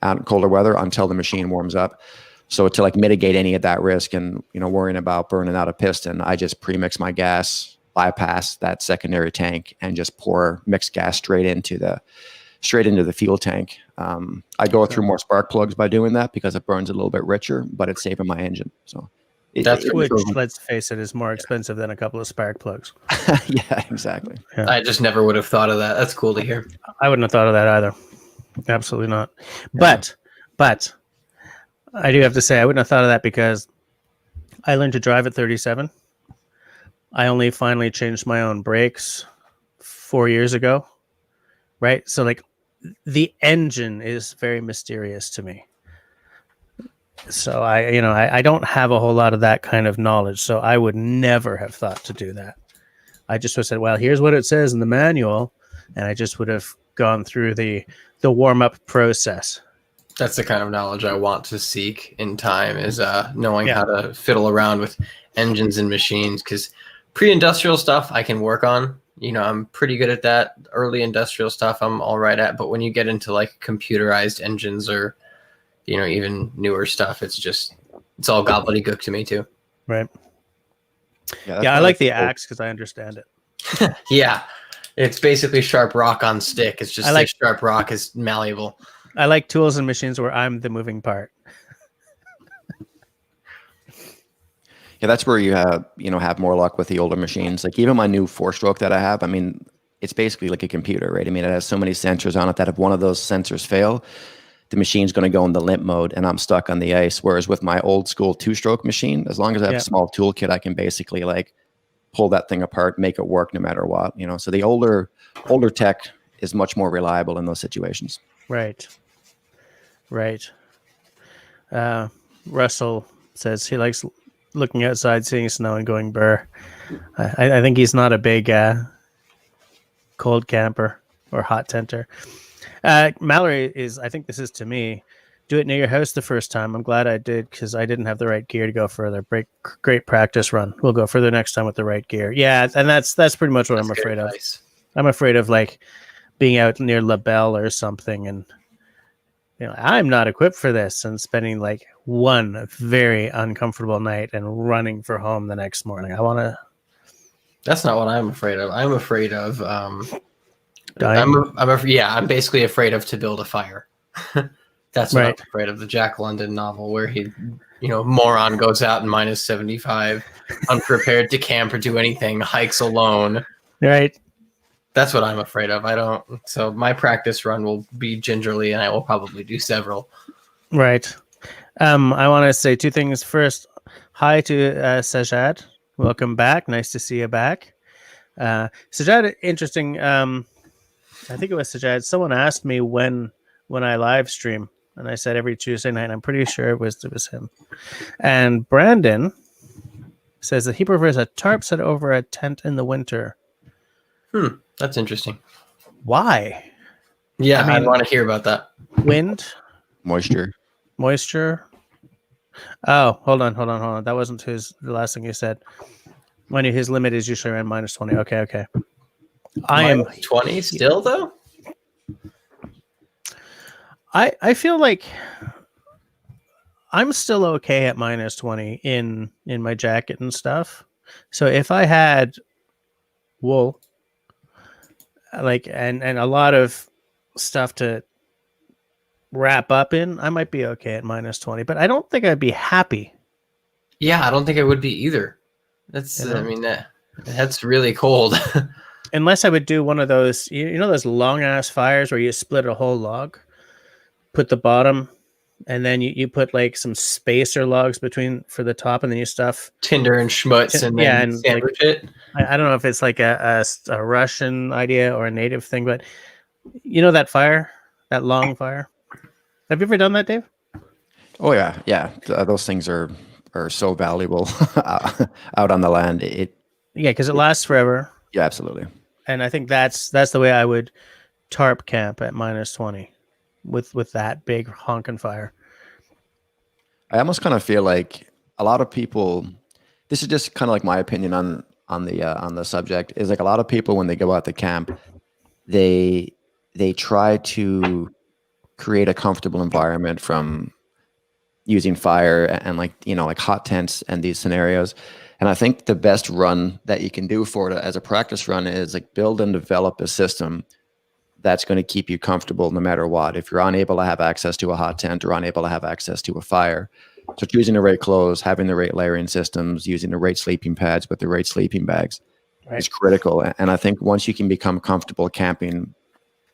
out in colder weather until the machine warms up. So to like mitigate any of that risk and worrying about burning out a piston, I just pre-mix my gas, bypass that secondary tank, and just pour mixed gas straight into the fuel tank. I go through more spark plugs by doing that because it burns a little bit richer, but it's saving my engine. So which, let's face it, is more expensive than a couple of spark plugs. Yeah, exactly. Yeah. I just never would have thought of that. That's cool to hear. I wouldn't have thought of that either. Absolutely not. Yeah. But I do have to say I wouldn't have thought of that because I learned to drive at 37. I only finally changed my own brakes 4 years ago. Right? So like the engine is very mysterious to me. So I don't have a whole lot of that kind of knowledge. So I would never have thought to do that. I just would have said, well, here's what it says in the manual. And I just would have gone through the warm-up process. That's the kind of knowledge I want to seek in time, is knowing how to fiddle around with engines and machines. Because pre-industrial stuff I can work on. I'm pretty good at that. Early industrial stuff I'm all right at. But when you get into like computerized engines or, even newer stuff, it's all gobbledygook to me too. Right. Yeah, I like the axe because I understand it. Yeah. It's basically sharp rock on stick. It's just like sharp rock is malleable. I like tools and machines where I'm the moving part. Yeah, that's where you have more luck with the older machines. Like even my new 4-stroke that I have, I mean, it's basically like a computer, right? I mean, it has so many sensors on it that if one of those sensors fail, the machine's going to go into limp mode and I'm stuck on the ice. Whereas with my old school 2-stroke machine, as long as I have a small toolkit, I can basically like pull that thing apart, make it work no matter what, So the older tech is much more reliable in those situations. Right. Russell says he likes looking outside, seeing snow and going burr. I think he's not a big cold camper or hot tenter. Mallory is, I think this is to me, do it near your house the first time. I'm glad I did because I didn't have the right gear to go further. Great practice run. We'll go further next time with the right gear. Yeah, and that's pretty much what I'm afraid of. I'm afraid of like being out near LaBelle or something and I'm not equipped for this and spending like one very uncomfortable night and running for home the next morning. That's not what I'm afraid of. I'm afraid of I'm basically afraid of to build a fire. That's what Right. I'm afraid of, the Jack London novel where he, moron goes out in minus 75, unprepared to camp or do anything, hikes alone. Right. That's what I'm afraid of. So my practice run will be gingerly, and I will probably do several. Right. I want to say two things. First, hi to Sajad. Welcome back. Nice to see you back. Sajad, interesting. I think it was Sajad. Someone asked me when I live stream, and I said every Tuesday night. I'm pretty sure it was him. And Brandon says that he prefers a tarp set over a tent in the winter. That's interesting. Why? Yeah, I mean, I want to hear about that. Wind, Moisture. Oh, hold on. That wasn't the last thing you said. When his limit is usually around minus 20. Okay. I am 20 still though. I feel like I'm still okay at minus 20 in my jacket and stuff. So if I had wool, like and a lot of stuff to wrap up in, I might be okay at minus 20, but I don't think I'd be happy. Yeah, I don't think I would be either. That's that's really cold. Unless I would do one of those, those long ass fires where you split a whole log, put the bottom, and then you put like some spacer logs between for the top, and then you stuff tinder and schmutz and then sandwich it. I don't know if it's like a Russian idea or a native thing, but that fire, that long fire. Have you ever done that, Dave? Oh yeah. Those things are so valuable out on the land. Because it lasts forever. Yeah, absolutely. And I think that's the way I would tarp camp at minus 20 with that big honking fire. I almost kind of feel like a lot of people, this is just kind of like my opinion on the subject, is like a lot of people when they go out to camp, they try to create a comfortable environment from using fire and like hot tents and these scenarios. And I think the best run that you can do for it as a practice run is like build and develop a system that's going to keep you comfortable no matter what. If you're unable to have access to a hot tent or unable to have access to a fire, so choosing the right clothes, having the right layering systems, using the right sleeping pads with the right sleeping bags is critical. And I think once you can become comfortable camping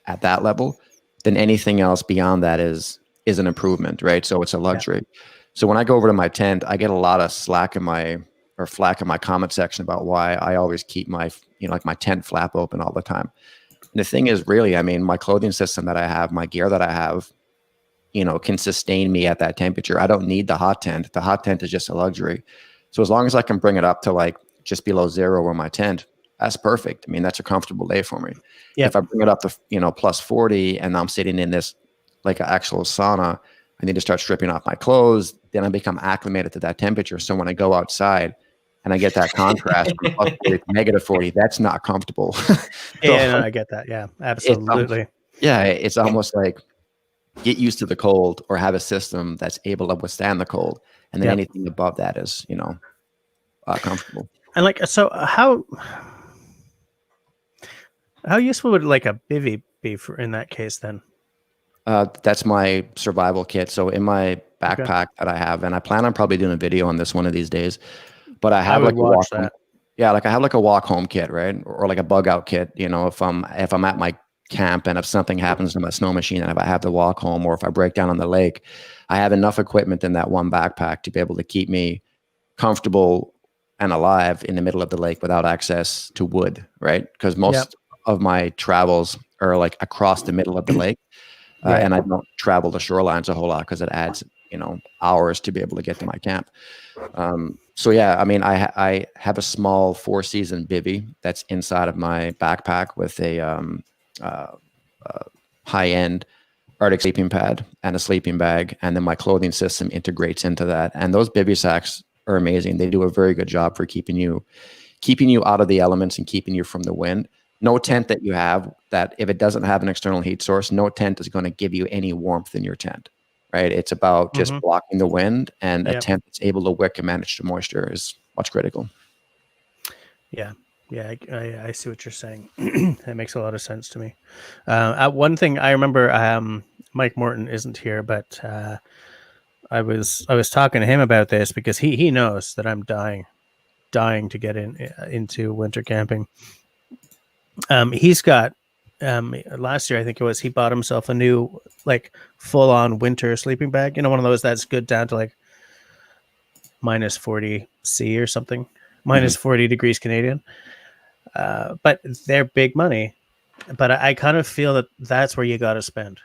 at that level, then anything else beyond that is an improvement, right? So it's a luxury. Yeah. So when I go over to my tent, I get a lot of flack in my comment section about why I always keep my my tent flap open all the time. And the thing is, really, I mean, my clothing system that I have, my gear that I have, can sustain me at that temperature. I don't need the hot tent. The hot tent is just a luxury. So as long as I can bring it up to like just below zero on my tent, that's perfect. I mean, that's a comfortable day for me. Yep. If I bring it up to, plus 40 and I'm sitting in this like an actual sauna, I need to start stripping off my clothes. Then I become acclimated to that temperature. So when I go outside and I get that contrast from plus 40 to negative 40, that's not comfortable. I get that. Yeah, absolutely. It's almost like get used to the cold or have a system that's able to withstand the cold. And then anything above that is, comfortable. And like, so how useful would like a bivvy be in that case then? That's my survival kit. So in my backpack that I have, and I plan on probably doing a video on this one of these days, but I have like a walk home, like I have like a walk home kit, right? Or like a bug out kit, if I'm at my camp and if something happens to my snow machine and if I have to walk home or if I break down on the lake, I have enough equipment in that one backpack to be able to keep me comfortable and alive in the middle of the lake without access to wood, right? Because most of my travels are like across the middle of the lake. And I don't travel the shorelines a whole lot because it adds, hours to be able to get to my camp. So yeah, I mean, I have a small 4-season bivvy that's inside of my backpack with a high-end Arctic sleeping pad and a sleeping bag, and then my clothing system integrates into that. And those bivvy sacks are amazing. They do a very good job for keeping you out of the elements and keeping you from the wind. No tent that you have that if it doesn't have an external heat source, no tent is going to give you any warmth in your tent, right? It's about just blocking the wind, and a tent that's able to wick and manage the moisture is what's critical. Yeah. Yeah. I see what you're saying. That makes a lot of sense to me. One thing I remember, Mike Morton isn't here, but I was talking to him about this because he knows that I'm dying to get into winter camping. He's got last year, I think it was, he bought himself a new like full on winter sleeping bag. You know, one of those that's good down to like minus 40 C or something, minus 40 degrees Canadian. But they're big money. But I kind of feel that that's where you got to spend.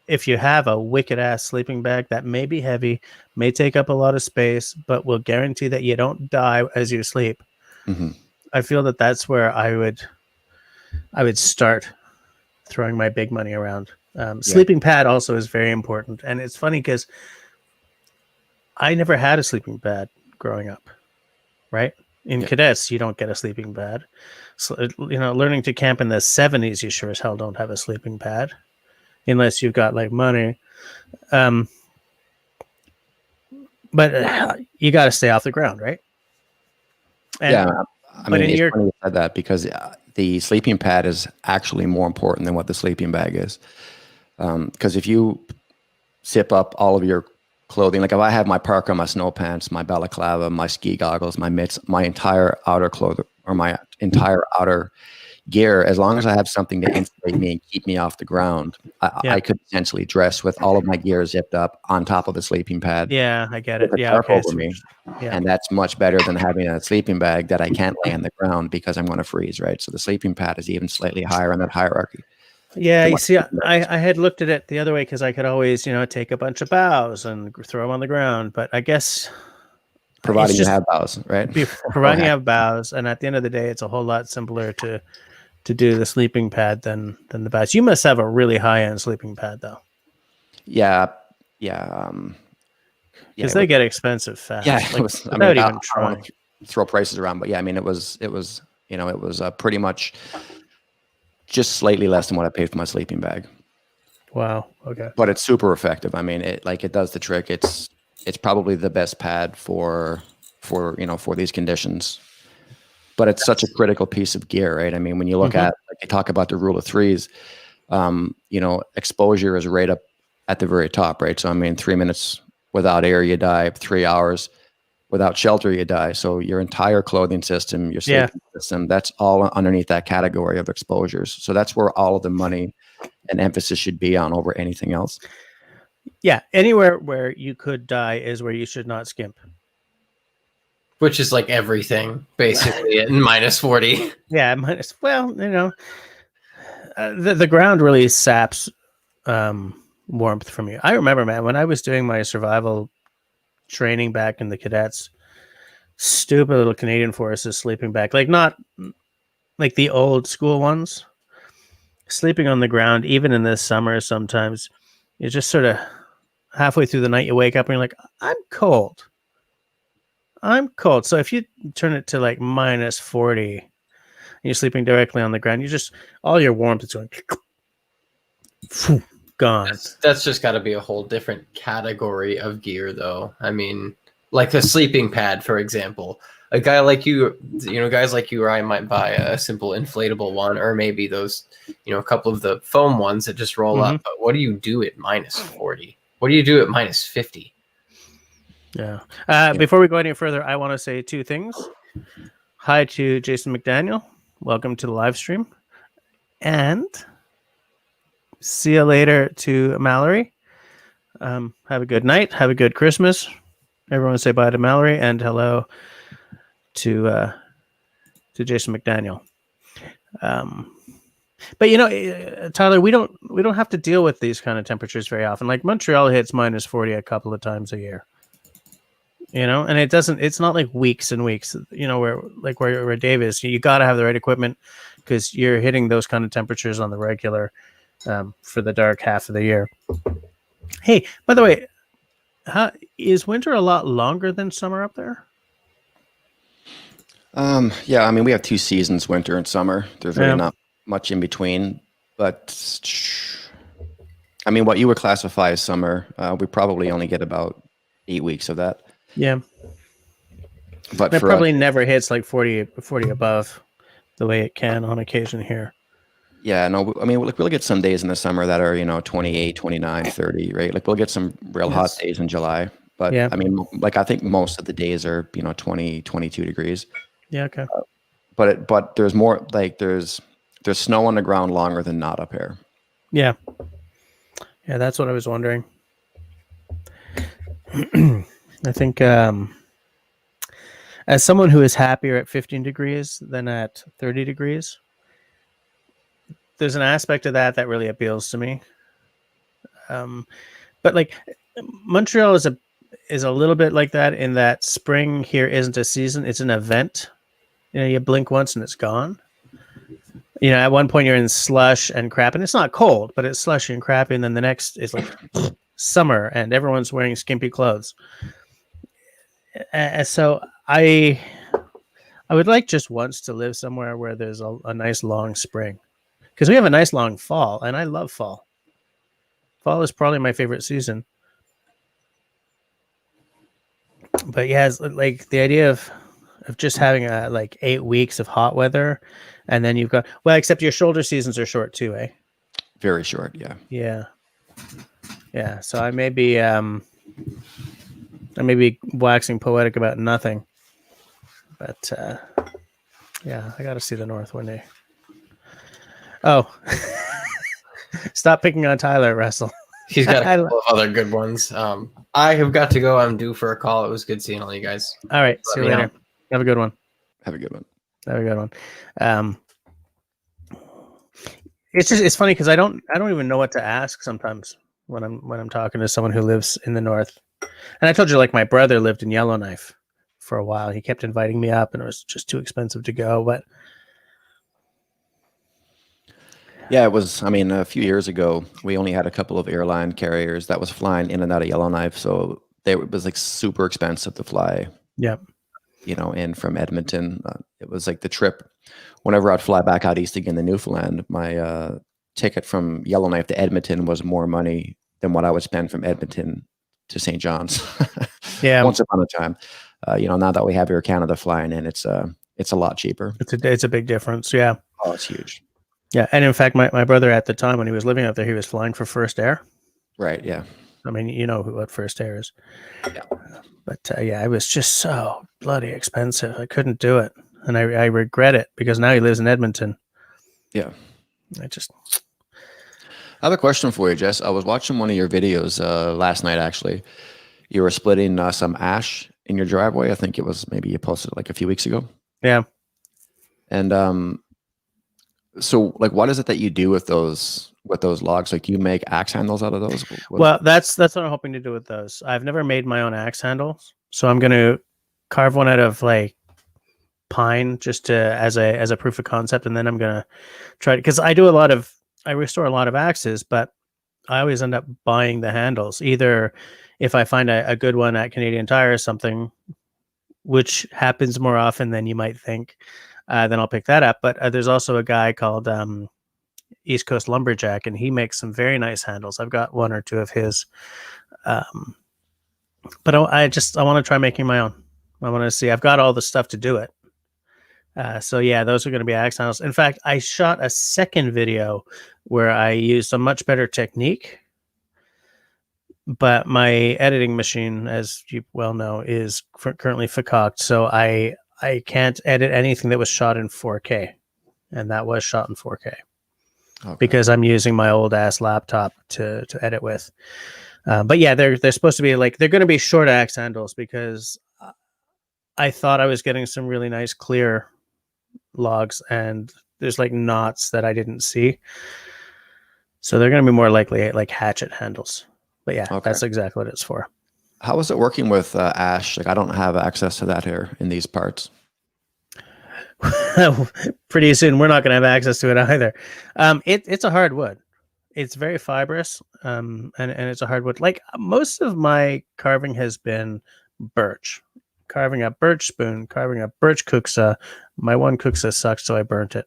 If you have a wicked ass sleeping bag that may be heavy, may take up a lot of space, but will guarantee that you don't die as you sleep. I feel that that's where I would start throwing my big money around. Sleeping pad also is very important. And it's funny because I never had a sleeping pad growing up, right? In cadets, you don't get a sleeping pad. So, you know, learning to camp in the 70s, you sure as hell don't have a sleeping pad unless you've got like money. But you got to stay off the ground, right? And, I mean, it's funny you said that because the sleeping pad is actually more important than what the sleeping bag is. Because if you zip up all of your clothing, like if I have my parka, my snow pants, my balaclava, my ski goggles, my mitts, my entire outer clothing or my entire outer gear, as long as I have something to insulate me and keep me off the ground, I could essentially dress with all of my gear zipped up on top of a sleeping pad. Yeah, I get it. With a tarp over me. And that's much better than having a sleeping bag that I can't lay on the ground because I'm going to freeze, right? So the sleeping pad is even slightly higher on that hierarchy. Yeah, you see, I had looked at it the other way because I could always, you know, take a bunch of boughs and throw them on the ground. But I guess providing you have boughs, right? Providing you have boughs, and at the end of the day, it's a whole lot simpler to do the sleeping pad than the boughs. You must have a really high end sleeping pad, though. Yeah. Because they get expensive fast. Yeah, like, without even trying. Throw prices around, but yeah, I mean, it was you know, it was pretty much just slightly less than what I paid for my sleeping bag. Wow. Okay. But it's super effective. I mean, it does the trick. It's probably the best pad for these conditions. But it's such a critical piece of gear, right? I mean, when you look at, like, they talk about the rule of threes, you know, exposure is right up at the very top, right? So I mean, 3 minutes without air, you die. 3 hours without shelter, you die. So your entire clothing system, your sleeping system, that's all underneath that category of exposures. So that's where all of the money and emphasis should be on over anything else. Yeah, anywhere where you could die is where you should not skimp. Which is like everything, basically, at minus 40. Yeah, minus. Well, you know, the ground really saps warmth from you. I remember, man, when I was doing my survival training back in the cadets, stupid little Canadian Forces sleeping bag, like not like the old school ones, sleeping on the ground, even in this summer, sometimes you just sort of halfway through the night, you wake up and you're like, I'm cold. So if you turn it to like minus 40 and you're sleeping directly on the ground, you just, all your warmth is going gone. That's just got to be a whole different category of gear, though. I mean, like a sleeping pad, for example. A guy like you, guys like you or I might buy a simple inflatable one, or maybe those, a couple of the foam ones that just roll up. But what do you do at minus 40? What do you do at minus 50? Yeah. Before we go any further, I want to say two things. Hi to Jason McDaniel. Welcome to the live stream. And see you later to Mallory. Have a good night. Have a good Christmas. Everyone say bye to Mallory and hello to Jason McDaniel. But Tyler, we don't have to deal with these kind of temperatures very often. Like Montreal hits minus 40 a couple of times a year. And it's not like weeks and weeks, where Dave is. You got to have the right equipment because you're hitting those kind of temperatures on the regular for the dark half of the year. Hey, by the way, is winter a lot longer than summer up there? Yeah, I mean, we have 2 seasons, winter and summer. There's really not much in between. But, I mean, what you would classify as summer, we probably only get about 8 weeks of that. Yeah. But it probably never hits like 40 above the way it can on occasion here. Yeah, no, I mean, like we'll get some days in the summer that are, 28, 29, 30, right? Like we'll get some real hot Yes. days in July. But Yeah. I mean, like I think most of the days are, 20, 22 degrees. Yeah. Okay. But there's more like there's snow on the ground longer than not up here. Yeah. Yeah. That's what I was wondering. I think as someone who is happier at 15 degrees than at 30 degrees, there's an aspect of that really appeals to me. But like Montreal is a little bit like that in that spring here isn't a season; it's an event. You blink once and it's gone. At one point you're in slush and crap, and it's not cold, but it's slushy and crappy, and then the next is like summer, and everyone's wearing skimpy clothes. So I would like just once to live somewhere where there's a nice long spring, because we have a nice long fall, and I love fall. Fall is probably my favorite season. But yeah, it's like the idea of just having like 8 weeks of hot weather, and then you've got except your shoulder seasons are short too, eh? Very short, yeah. Yeah. So I may be waxing poetic about nothing, but yeah, I got to see the North one day. Oh, stop picking on Tyler, Russell. He's got a couple of other good ones. I have got to go. I'm due for a call. It was good seeing all you guys. All right, see you later. Have a good one. Have a good one. Have a good one. It's funny because I don't even know what to ask sometimes when I'm talking to someone who lives in the North. And I told you, like, my brother lived in Yellowknife for a while. He kept inviting me up, and it was just too expensive to go. But yeah, it was. I mean, a few years ago, we only had a couple of airline carriers that was flying in and out of Yellowknife, so it was like super expensive to fly. Yeah. In from Edmonton. It was like the trip. Whenever I'd fly back out east again to Newfoundland, my ticket from Yellowknife to Edmonton was more money than what I would spend from Edmonton to St. John's. Yeah. Once upon a time, now that we have Air Canada flying in, it's a lot cheaper. It's a big difference. Yeah. Oh, it's huge. Yeah, and in fact, my brother at the time when he was living out there, he was flying for First Air. Right. Yeah. I mean, you know what First Air is. Yeah. But yeah, it was just so bloody expensive. I couldn't do it, and I regret it because now he lives in Edmonton. Yeah. I have a question for you, Jess. I was watching one of your videos last night. Actually, you were splitting some ash in your driveway. I think it was maybe you posted it like a few weeks ago. Yeah. And so like, what is it that you do with those logs? Like, you make axe handles out of those? Well, that's what I'm hoping to do with those. I've never made my own axe handles, so I'm going to carve one out of like pine just to as a proof of concept, and then I'm going to try it because I restore a lot of axes, but I always end up buying the handles. Either if I find a good one at Canadian Tire or something, which happens more often than you might think, then I'll pick that up. But there's also a guy called East Coast Lumberjack, and he makes some very nice handles. I've got one or two of his, but I want to try making my own. I want to see. I've got all the stuff to do it. So yeah, those are going to be axe handles. In fact, I shot a second video where I used a much better technique, but my editing machine, as you well know, is currently fucked. So I can't edit anything that was shot in 4K, and that was shot in 4K. Okay. Because I'm using my old ass laptop to edit with. But yeah, they're supposed to be like, they're going to be short axe handles because I thought I was getting some really nice clear logs, and there's like knots that I didn't see. So they're going to be more likely like hatchet handles. But yeah, okay. That's exactly what it's for. How is it working with ash? Like, I don't have access to that here in these parts. Pretty soon we're not going to have access to it either. It's a hard wood. It's very fibrous, and it's a hard wood. Like, most of my carving has been birch. Carving a birch spoon, carving a birch kuksa. My one kuksa sucked, so I burnt it.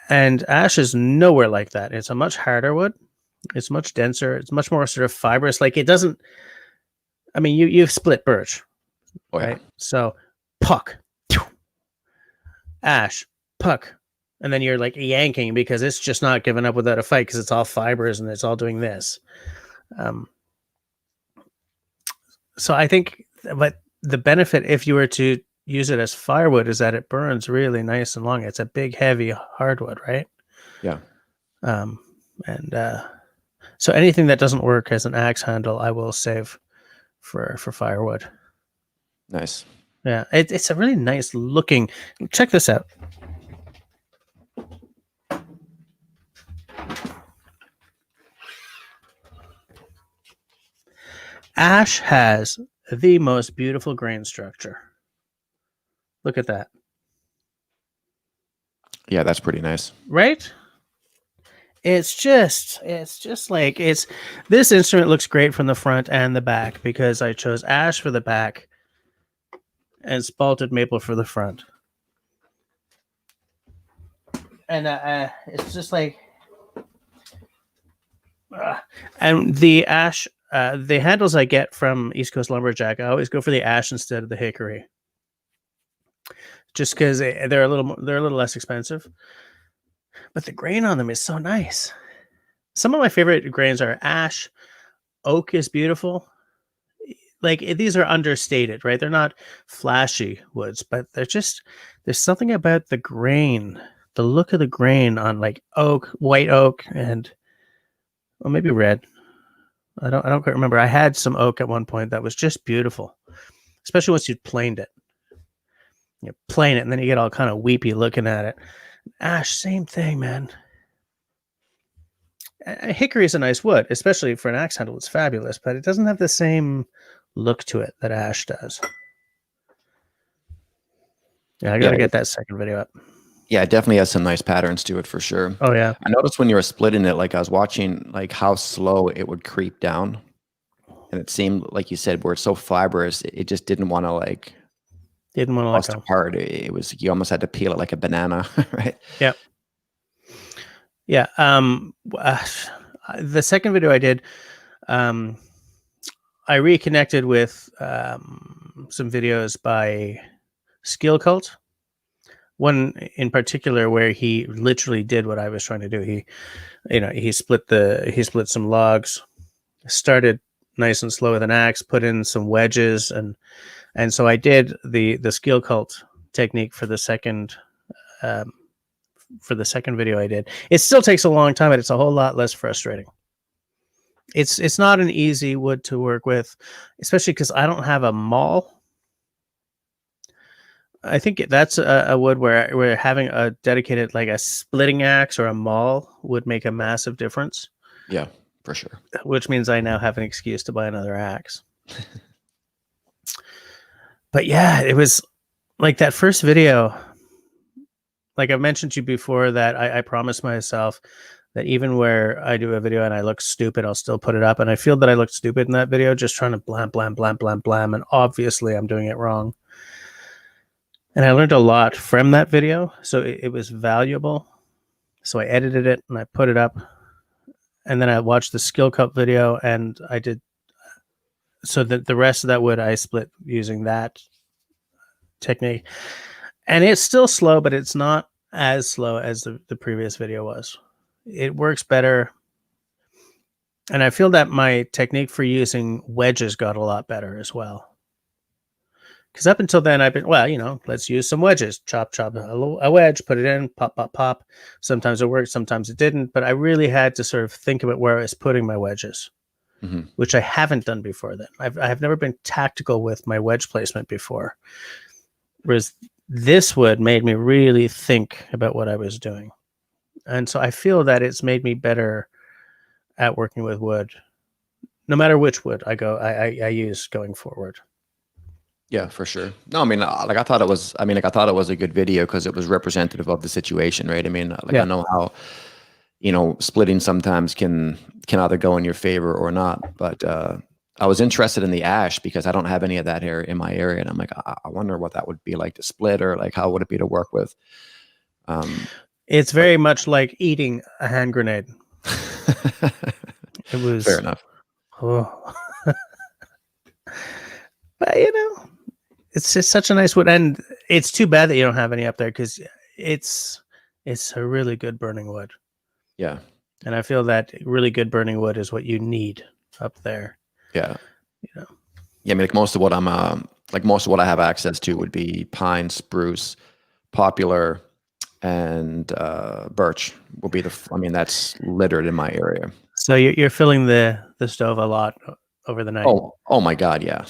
And ash is nowhere like that. It's a much harder wood. It's much denser. It's much more sort of fibrous. Like, it doesn't. I mean, you've split birch, right? So puck. Ash, puck, and then you're like yanking because it's just not giving up without a fight because it's all fibers and it's all doing this. So I think, but the benefit if you were to use it as firewood is that it burns really nice and long. It's a big, heavy hardwood, right? Yeah. And so anything that doesn't work as an axe handle, I will save for firewood. Nice. Yeah, it's a really nice looking. Check this out. Ash has the most beautiful grain structure. Look at that. Yeah, that's pretty nice. Right? It's just like this instrument looks great from the front and the back because I chose ash for the back and spalted maple for the front. And it's just like, and the ash, the handles I get from East Coast Lumberjack, I always go for the ash instead of the hickory, just because they're a little less expensive. But the grain on them is so nice. Some of my favorite grains are ash. Oak is beautiful. Like these are understated, right? They're not flashy woods, but there's something about the grain, the look of the grain on like oak, white oak, and well, maybe red. I don't quite remember. I had some oak at one point that was just beautiful, especially once you planed it. You plane it, and then you get all kind of weepy looking at it. Ash, same thing, man. Hickory is a nice wood, especially for an axe handle. It's fabulous, but it doesn't have the same look to it that ash does. Yeah, I gotta get that second video up. Yeah, it definitely has some nice patterns to it for sure. Oh yeah. I noticed when you were splitting it, like I was watching like how slow it would creep down. And it seemed like you said where it's so fibrous, it just didn't want to like bust apart. It was, you almost had to peel it like a banana, right? Yeah. Yeah. The second video I did, I reconnected with some videos by Skill Cult. One in particular where he literally did what I was trying to do. He split some logs, started nice and slow with an axe, put in some wedges, and so I did the Skill Cult technique for the second video I did. It still takes a long time, but it's a whole lot less frustrating. It's not an easy wood to work with, especially because I don't have a maul. I think that's a wood where having a dedicated, like a splitting axe or a maul would make a massive difference. Yeah, for sure. Which means I now have an excuse to buy another axe. But yeah, it was like that first video. Like I've mentioned to you before that I promised myself that even where I do a video and I look stupid, I'll still put it up. And I feel that I looked stupid in that video, just trying to blam, blam, blam, blam, blam. And obviously I'm doing it wrong. And I learned a lot from that video. So it was valuable. So I edited it and I put it up. And then I watched the Skill Cup video and I did. So that the rest of that wood I split using that technique. And it's still slow, but it's not as slow as the previous video was. It works better. And I feel that my technique for using wedges got a lot better as well. Because up until then, I've been, let's use some wedges. Chop, chop a wedge, put it in, pop, pop, pop. Sometimes it worked, sometimes it didn't. But I really had to sort of think about where I was putting my wedges, which I haven't done before then. I have never been tactical with my wedge placement before. Whereas this wood made me really think about what I was doing. And so I feel that it's made me better at working with wood, no matter which wood I use going forward. Yeah, for sure. No, I mean, I thought it was a good video because it was representative of the situation, right? I mean, I know how, splitting sometimes can either go in your favor or not. But I was interested in the ash because I don't have any of that here in my area. And I'm like, I wonder what that would be like to split, or like, how would it be to work with? It's very much like eating a hand grenade. It was fair enough. Oh. But it's just such a nice wood, and it's too bad that you don't have any up there because it's it's a really good burning wood. Yeah. And I feel that really good burning wood is what you need up there. Yeah. You know. Yeah. I mean, most of what I have access to would be pine, spruce, poplar, and birch will be that's littered in my area. So you're filling the stove a lot over the night. Oh my God. Yeah.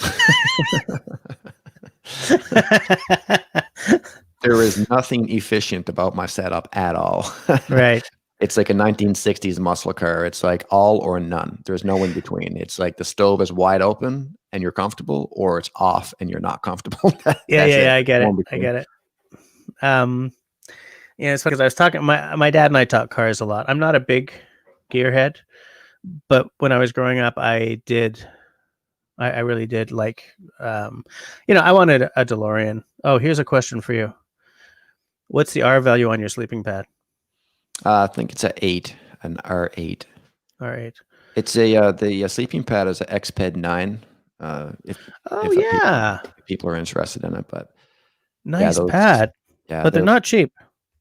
There is nothing efficient about my setup at all. Right. It's like a 1960s muscle car. It's like all or none. There's no in between. It's like the stove is wide open and you're comfortable, or it's off and you're not comfortable. Yeah. I get it. I get it. It's because I was talking. My dad and I talk cars a lot. I'm not a big gearhead, but when I was growing up, I really did like. I wanted a DeLorean. Oh, here's a question for you. What's the R value on your sleeping pad? I think it's an R8. R8. It's the sleeping pad is an XPED 9. If people are interested in it, but nice pad. Yeah, but they're not cheap.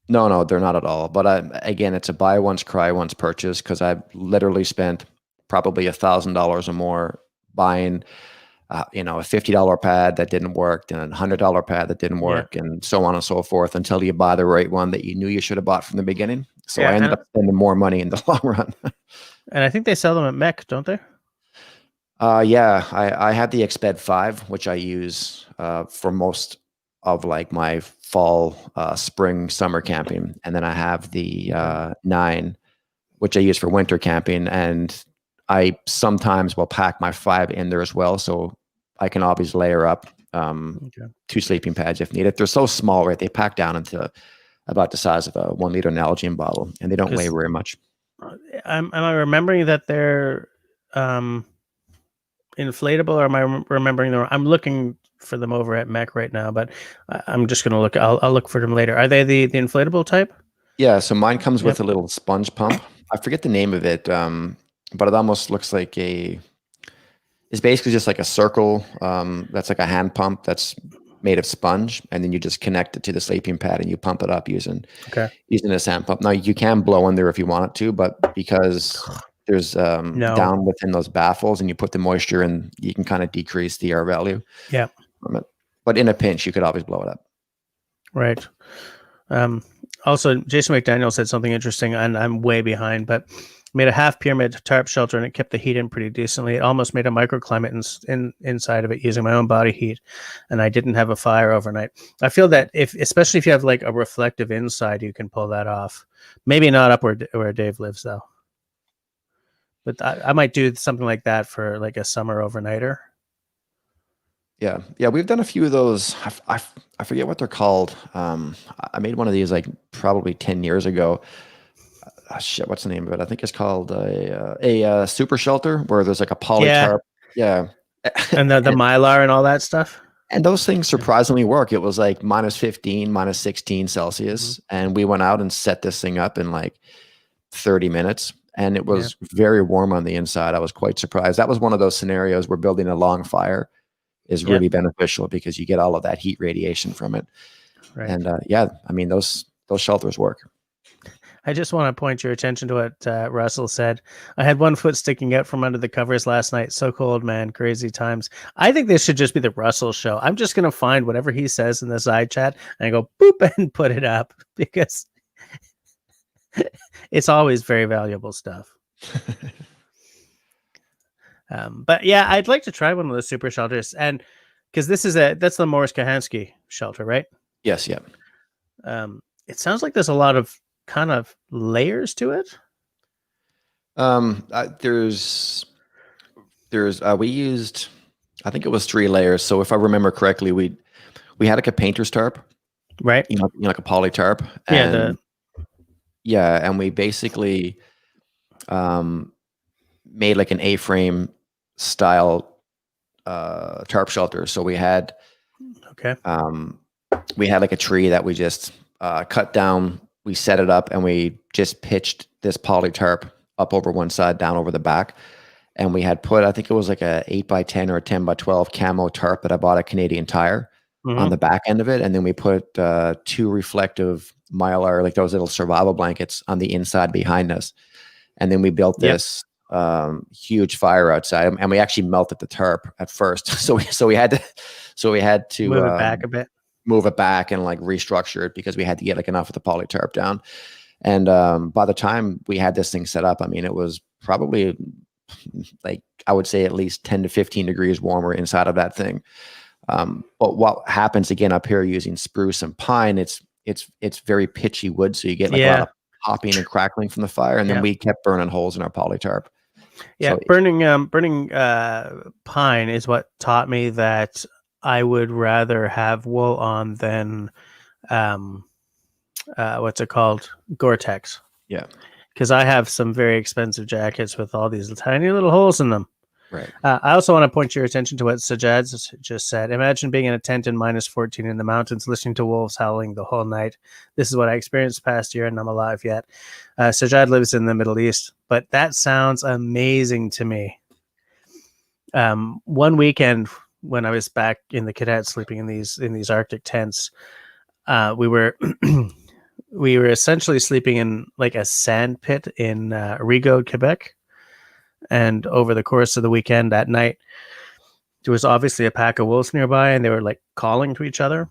No, they're not at all. But again, it's a buy once, cry once purchase, because I've literally spent probably $1,000 or more buying a $50 pad that didn't work, and a $100 pad that didn't work, and so on and so forth, until you buy the right one that you knew you should have bought from the beginning. So I ended up spending more money in the long run. And I think they sell them at Mech, don't they? Yeah, I had the XPED 5, which I use for most of like my fall, spring, summer camping, and then I have the 9, which I use for winter camping, and I sometimes will pack my 5 in there as well, so I can always layer up 2 sleeping pads if needed. They're so small, right? They pack down into about the size of a 1 liter Nalgene bottle, and they don't weigh very much. Am I remembering that they're inflatable, or am I remembering them? I'm looking for them over at Mech right now, but I'm just going to look. I'll look for them later. Are they the inflatable type? Yeah, so mine comes with a little sponge pump. I forget the name of it, but it almost looks like it's basically just like a circle that's like a hand pump that's made of sponge, and then you just connect it to the sleeping pad and you pump it up using this hand pump. Now you can blow in there if you want it to, but because there's down within those baffles and you put the moisture in, you can kind of decrease the R value. Yeah. From it. But in a pinch, you could always blow it up. Right. Also, Jason McDaniel said something interesting, and I'm way behind, but made a half pyramid tarp shelter, and it kept the heat in pretty decently. It almost made a microclimate inside of it using my own body heat, and I didn't have a fire overnight. I feel that especially if you have like a reflective inside, you can pull that off. Maybe not up where Dave lives though. But I might do something like that for like a summer overnighter. Yeah, we've done a few of those. I forget what they're called. I made one of these like probably 10 years ago. Shit, what's the name of it? I think it's called a super shelter, where there's like a poly tarp. Yeah. And the Mylar and all that stuff. And those things surprisingly work. It was like -15, -16 Celsius. And we went out and set this thing up in like 30 minutes. And it was very warm on the inside. I was quite surprised. That was one of those scenarios where building a long fire is really beneficial, because you get all of that heat radiation from it. Right. And I mean, those shelters work. I just want to point your attention to what Russell said. I had one foot sticking out from under the covers last night. So cold, man. Crazy times. I think this should just be the Russell show. I'm just going to find whatever he says in the side chat and go boop and put it up, because it's always very valuable stuff. But yeah, I'd like to try one of those super shelters, and because that's the Morris Kohanski shelter, right? Yes. Yeah. It sounds like there's a lot of kind of layers to it. We used, I think it was 3 layers. So if I remember correctly, we had like a painter's tarp, right? Like a poly tarp. And and we basically made like an A-frame style tarp shelter. So we had like a tree that we just cut down. We set it up and we just pitched this poly tarp up over one side, down over the back. And we had put, I think it was like a 8x10 or a 10x12 camo tarp that I bought at Canadian Tire. on the back end of it, and then we put 2 reflective Mylar, like those little survival blankets, on the inside behind us, and then we built this huge fire outside, and we actually melted the tarp at first. So we had to move it back a bit, move it back and like restructure it, because we had to get like enough of the poly tarp down. And by the time we had this thing set up, I mean, it was probably like, I would say at least 10 to 15 degrees warmer inside of that thing. But what happens again up here using spruce and pine, it's very pitchy wood, so you get like a lot of popping and crackling from the fire, and then we kept burning holes in our poly tarp. Yeah, so, burning pine is what taught me that I would rather have wool on than what's it called, Gore-Tex. Yeah, because I have some very expensive jackets with all these tiny little holes in them. Right. I also want to point your attention to what Sajad just said. Imagine being in a tent in -14 in the mountains, listening to wolves howling the whole night. This is what I experienced past year, and I'm alive yet. Sajad lives in the Middle East, but that sounds amazing to me. One weekend when I was back in the cadets, sleeping in these Arctic tents, we were we were essentially sleeping in like a sand pit in Rigaud, Quebec. And over the course of the weekend, that night, there was obviously a pack of wolves nearby, and they were like calling to each other.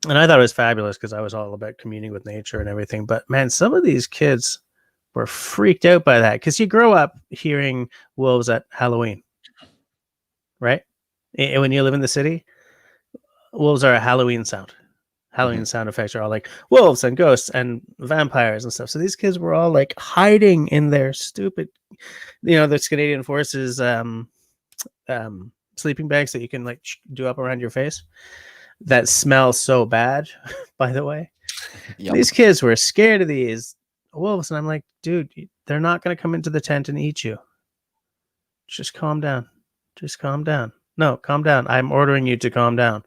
And I thought it was fabulous because I was all about communing with nature and everything. But man, some of these kids were freaked out by that, because you grow up hearing wolves at Halloween, right? And when you live in the city, wolves are a Halloween sound. Halloween sound effects are all like wolves and ghosts and vampires and stuff. So these kids were all like hiding in their stupid, the Canadian Forces sleeping bags that you can like do up around your face that smell so bad, by the way. Yep. These kids were scared of these wolves, and I'm like, dude, they're not going to come into the tent and eat you. Just calm down. Just calm down. No, calm down. I'm ordering you to calm down.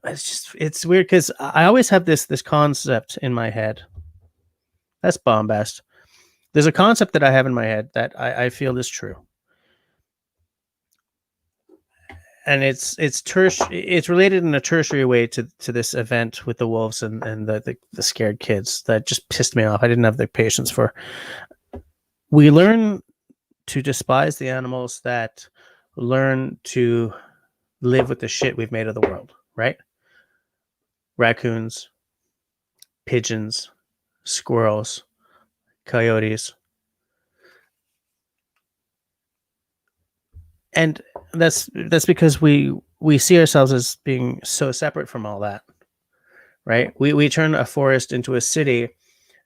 It's weird because I always have this concept in my head. That's bombast. There's a concept that I have in my head that I feel is true. And it's related in a tertiary way to this event with the wolves and the scared kids that just pissed me off. I didn't have the patience for. We learn to despise the animals that learn to live with the shit we've made of the world, right? Raccoons, pigeons, squirrels, coyotes. And that's because we see ourselves as being so separate from all that, right? We turn a forest into a city,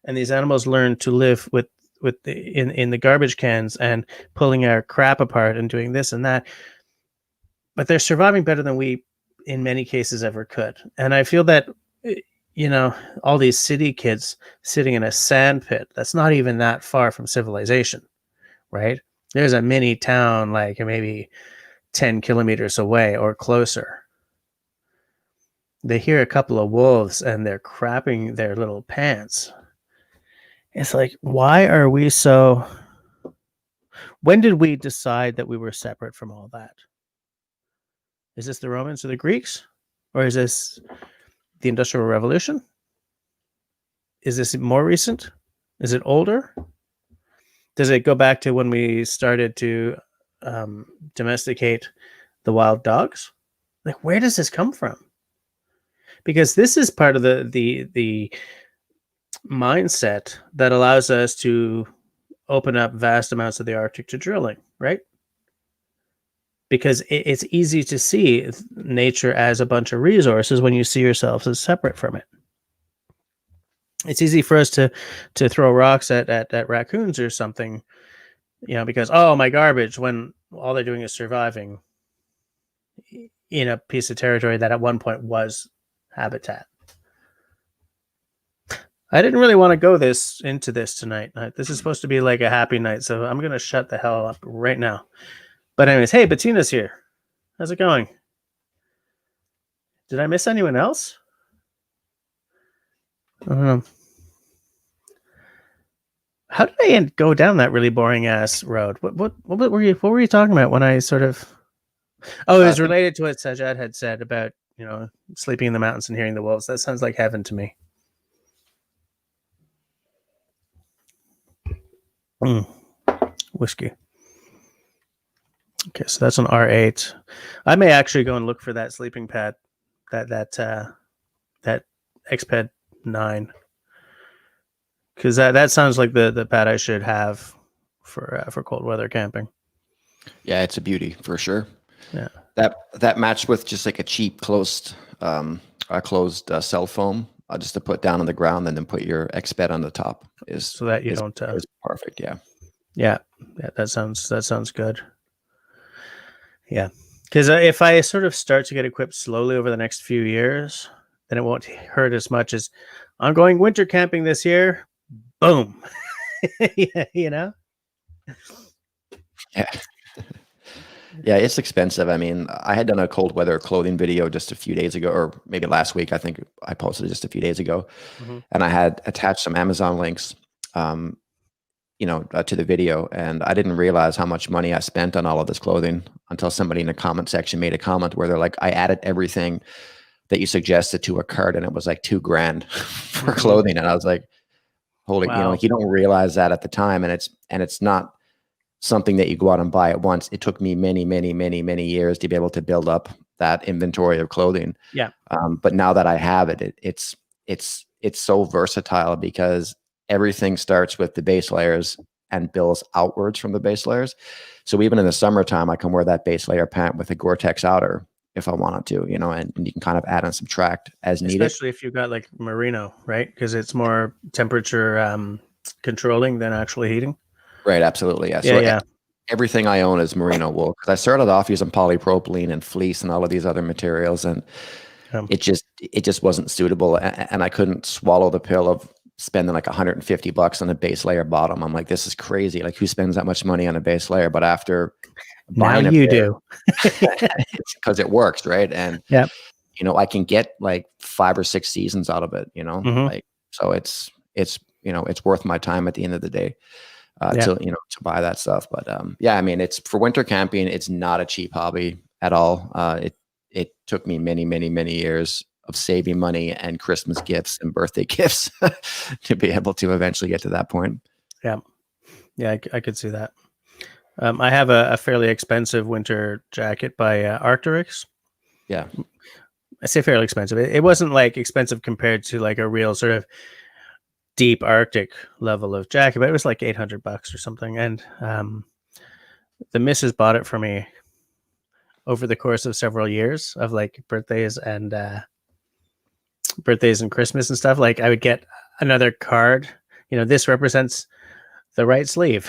and these animals learn to live in the garbage cans and pulling our crap apart and doing this and that. But they're surviving better than we, in many cases, ever could. And I feel that, all these city kids sitting in a sand pit, that's not even that far from civilization, right? There's a mini town like maybe 10 kilometers away or closer. They hear a couple of wolves and they're crapping their little pants. It's like, why are we so... When did we decide that we were separate from all that? Is this the Romans or the Greeks? Or is this the Industrial Revolution? Is this more recent? Is it older? Does it go back to when we started to domesticate the wild dogs? Like, where does this come from? Because this is part of the mindset that allows us to open up vast amounts of the Arctic to drilling, right? Because it's easy to see nature as a bunch of resources when you see yourselves as separate from it. It's easy for us to throw rocks at raccoons or something, because, oh, my garbage, when all they're doing is surviving in a piece of territory that at one point was habitat. I didn't really want to go into this tonight. This is supposed to be like a happy night, so I'm going to shut the hell up right now. But anyways, hey, Bettina's here. How's it going? Did I miss anyone else? I don't know. How did I go down that really boring ass road? What were you talking about when I sort of... Oh, it was I think- related to what Sajad had said about, sleeping in the mountains and hearing the wolves. That sounds like heaven to me. Whiskey. Okay, so that's an R8. I may actually go and look for that sleeping pad, that Xped 9, because that sounds like the pad I should have for cold weather camping. Yeah, it's a beauty for sure. Yeah, that matched with just like a cheap closed cell foam, just to put down on the ground and then put your Xbed on the top so that you don't. is perfect. Yeah. Yeah, that sounds good. Yeah, because if I sort of start to get equipped slowly over the next few years, then it won't hurt as much as I'm going winter camping this year. Boom. Yeah, Yeah. Yeah, it's expensive. I mean, I had done a cold weather clothing video just a few days ago, or maybe last week. I think I posted it just a few days ago, and I had attached some Amazon links, to the video, and I didn't realize how much money I spent on all of this clothing until somebody in the comment section made a comment where they're like, "I added everything that you suggested to a cart, and it was like $2,000 for clothing," and I was like, "Holy!" Wow. Like you don't realize that at the time, and it's not something that you go out and buy at once. It took me many, many, many, many years to be able to build up that inventory of clothing. Yeah. But now that I have it's so versatile because everything starts with the base layers and builds outwards from the base layers. So even in the summertime, I can wear that base layer pant with a Gore-Tex outer if I wanted to, and you can kind of add and subtract as needed. Especially if you've got like merino, right? Because it's more temperature controlling than actually heating. Right, absolutely. Yeah. So everything I own is merino wool because I started off using polypropylene and fleece and all of these other materials, and it just wasn't suitable, and I couldn't swallow the pill of spending like $150 on a base layer bottom. I'm like, this is crazy. Like, who spends that much money on a base layer? But after now you do, it's because it works, right? And I can get like 5 or 6 seasons out of it. Like, so it's worth my time at the end of the day. To buy that stuff. But I mean, it's for winter camping. It's not a cheap hobby at all. It took me many, many, many years of saving money and Christmas gifts and birthday gifts to be able to eventually get to that point. Yeah, I could see that. I have a fairly expensive winter jacket by Arc'teryx. Yeah, I say fairly expensive. It wasn't like expensive compared to like a real sort of deep Arctic level of jacket, but it was like $800 or something. And the missus bought it for me over the course of several years of like birthdays and Christmas and stuff. Like I would get another card, this represents the right sleeve,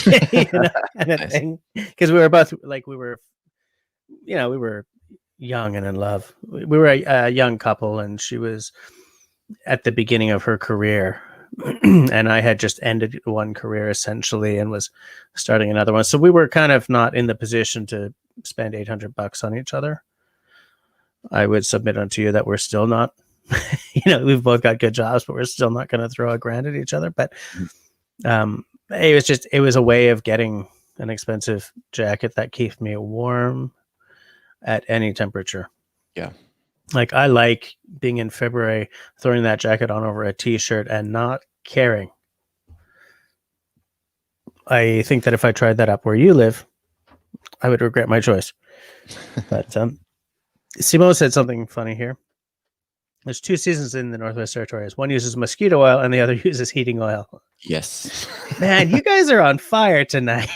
kind of thing. Because we were both like, we were young and in love. We were a young couple, and she was at the beginning of her career and I had just ended one career essentially and was starting another one. So we were kind of not in the position to spend $800 on each other. I would submit unto you that we're still not, we've both got good jobs, but we're still not going to throw $1,000 at each other. But it was a way of getting an expensive jacket that keeps me warm at any temperature. Yeah. Like I like being in February, throwing that jacket on over a t-shirt and not caring. I think that if I tried that up where you live, I would regret my choice. But Simone said something funny here. There's 2 seasons in the Northwest Territories. One uses mosquito oil and the other uses heating oil. Yes. Man, you guys are on fire tonight.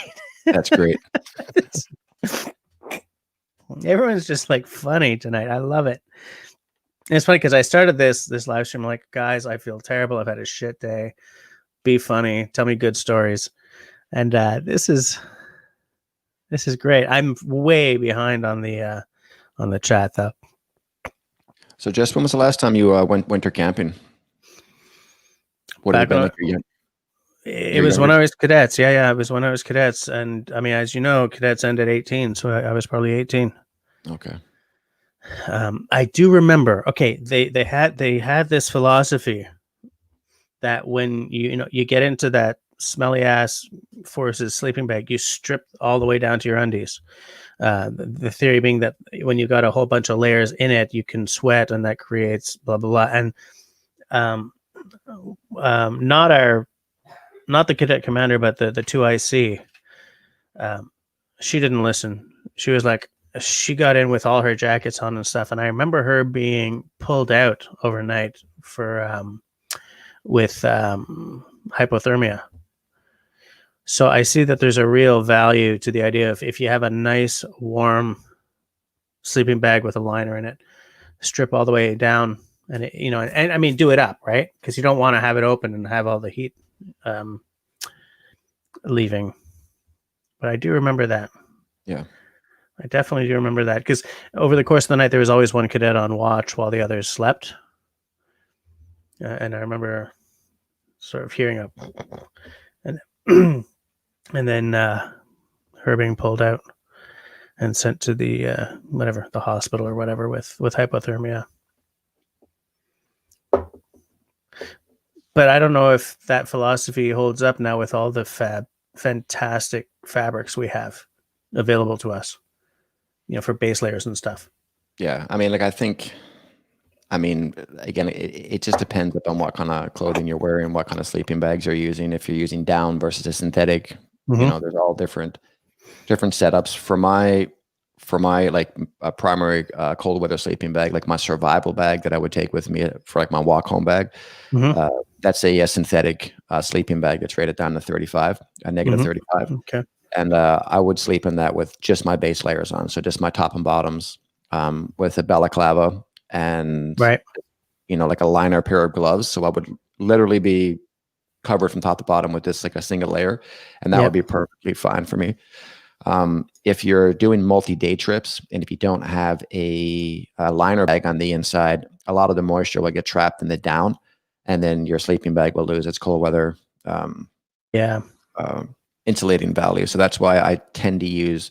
That's great. Everyone's just like funny tonight. I love it. And it's funny because I started this live stream like, guys, I feel terrible. I've had a shit day. Be funny. Tell me good stories. And this is great. I'm way behind on the chat though. So, Jess, when was the last time you went winter camping? What have you been like? It was when I was cadets. Yeah. It was when I was cadets. And I mean, as you know, cadets end at 18. So I was probably 18. Okay. I do remember. Okay. They had this philosophy that when you get into that smelly ass Forest's sleeping bag, you strip all the way down to your undies. The theory being that when you got a whole bunch of layers in it, you can sweat, and that creates blah blah blah. And not the cadet commander, but the 2IC. She didn't listen. She was like, she got in with all her jackets on and stuff, and I remember her being pulled out overnight for with hypothermia. So I see that there's a real value to the idea of, if you have a nice warm sleeping bag with a liner in it, strip all the way down, and and I mean, do it up, right? Because you don't want to have it open and have all the heat leaving. But I do remember that. Yeah. I definitely do remember that, because over the course of the night, there was always one cadet on watch while the others slept. And I remember sort of hearing a, and and then her being pulled out and sent to the the hospital or whatever with hypothermia. But I don't know if that philosophy holds up now with all the fantastic fabrics we have available to us, for base layers and stuff. Yeah. I mean, like, again, it just depends upon what kind of clothing you're wearing, what kind of sleeping bags you're using. If you're using down versus a synthetic, there's all different setups. For my like a primary cold weather sleeping bag, like my survival bag that I would take with me for like my walk home bag, that's a synthetic sleeping bag that's rated down to 35, a negative 35. Okay. And I would sleep in that with just my base layers on, so just my top and bottoms, with a balaclava and like a liner pair of gloves. So I would literally be covered from top to bottom with just like a single layer, and that would be perfectly fine for me. If you're doing multi-day trips, and if you don't have a liner bag on the inside, a lot of the moisture will get trapped in the down, and then your sleeping bag will lose its cold weather insulating value. So that's why I tend to use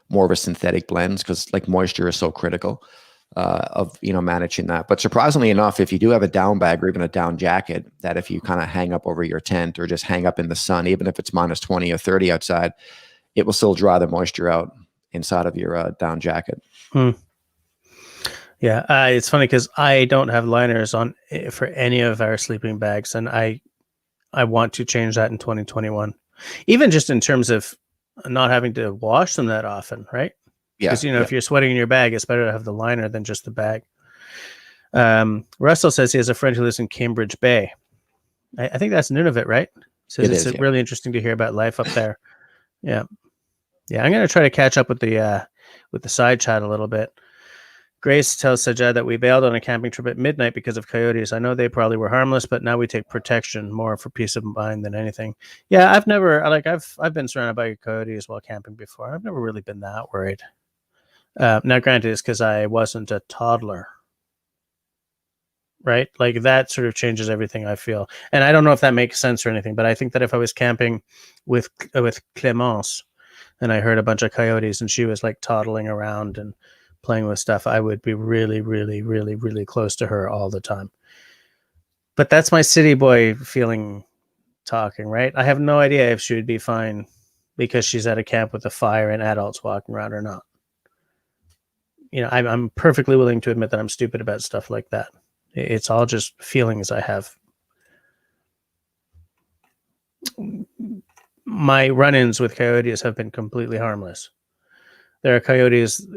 more of a synthetic blends, because like moisture is so critical of managing that. But surprisingly enough, if you do have a down bag or even a down jacket, that if you kind of hang up over your tent or just hang up in the sun, even if it's minus 20 or 30 outside, it will still dry the moisture out inside of your down jacket. Yeah, it's funny because I don't have liners on for any of our sleeping bags, and I want to change that in 2021, even just in terms of not having to wash them that often, right? Because if you're sweating in your bag, it's better to have the liner than just the bag. Russell says he has a friend who lives in Cambridge Bay. I think that's Nunavut, right? Says it's really interesting to hear about life up there. Yeah. I'm going to try to catch up with the side chat a little bit. Grace tells Sajjad that we bailed on a camping trip at midnight because of coyotes. I know they probably were harmless, but now we take protection more for peace of mind than anything. Yeah, I've been surrounded by coyotes while camping before. I've never really been that worried. Now, granted, it's because I wasn't a toddler, right? Like, that sort of changes everything, I feel. And I don't know if that makes sense or anything, but I think that if I was camping with Clemence and I heard a bunch of coyotes and she was like toddling around and playing with stuff, I would be really, really, really, really close to her all the time. But that's my city boy feeling talking, right? I have no idea if she would be fine because she's at a camp with a fire and adults walking around or not. I'm perfectly willing to admit that I'm stupid about stuff like that. It's all just feelings I have. My run-ins with coyotes have been completely harmless. There are coyotes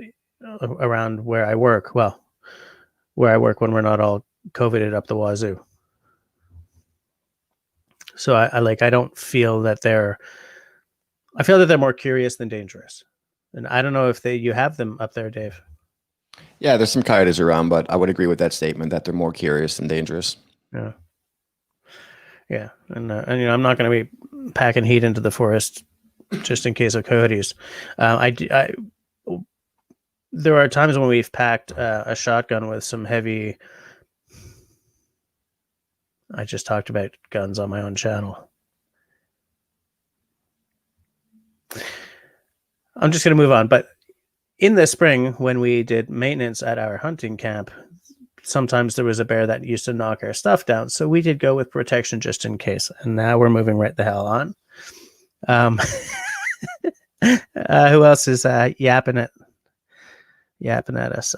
around where I work. Well, where I work when we're not all COVIDed up the wazoo. So I don't feel that I feel that they're more curious than dangerous. And I don't know if you have them up there, Dave. Yeah, there's some coyotes around, but I would agree with that statement that they're more curious than dangerous. Yeah. And I'm not going to be packing heat into the forest just in case of coyotes. There are times when we've packed a shotgun with some heavy. I just talked about guns on my own channel. I'm just going to move on. But in the spring, when we did maintenance at our hunting camp, sometimes there was a bear that used to knock our stuff down. So we did go with protection just in case. And now we're moving right the hell on. Who else is yapping at us?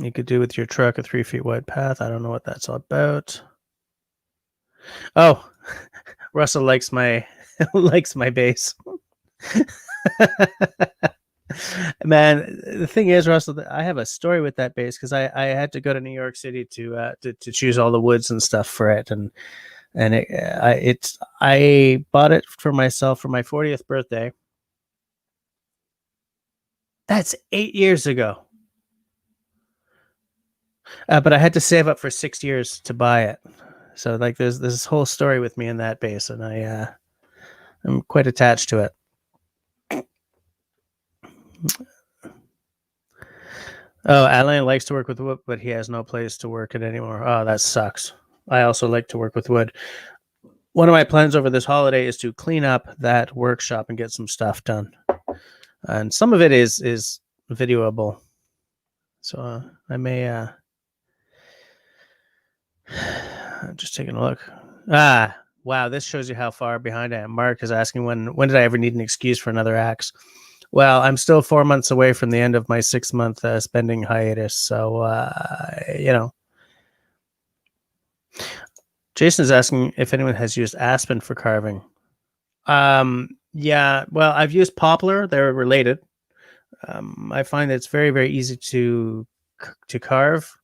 You could do with your truck a 3 feet wide path. I don't know what that's all about. Oh, Russell likes my likes my base. Man, the thing is, Russell, I have a story with that base because I had to go to New York City to choose all the woods and stuff for it, and I bought it for myself for my 40th birthday. That's 8 years ago. But I had to save up for 6 years to buy it. So like there's this whole story with me in that base, and I'm quite attached to it. Oh, Alain likes to work with wood, but he has no place to work it anymore. Oh, that sucks. I also like to work with wood. One of my plans over this holiday is to clean up that workshop and get some stuff done. And some of it is videoable. So I may I'm just taking a look. Wow, this shows you how far behind I am. Mark is asking when did I ever need an excuse for another axe? Well, I'm still 4 months away from the end of my 6-month spending hiatus. So, Jason is asking if anyone has used aspen for carving. Yeah, well, I've used poplar. They're related. I find that it's very, very easy to carve.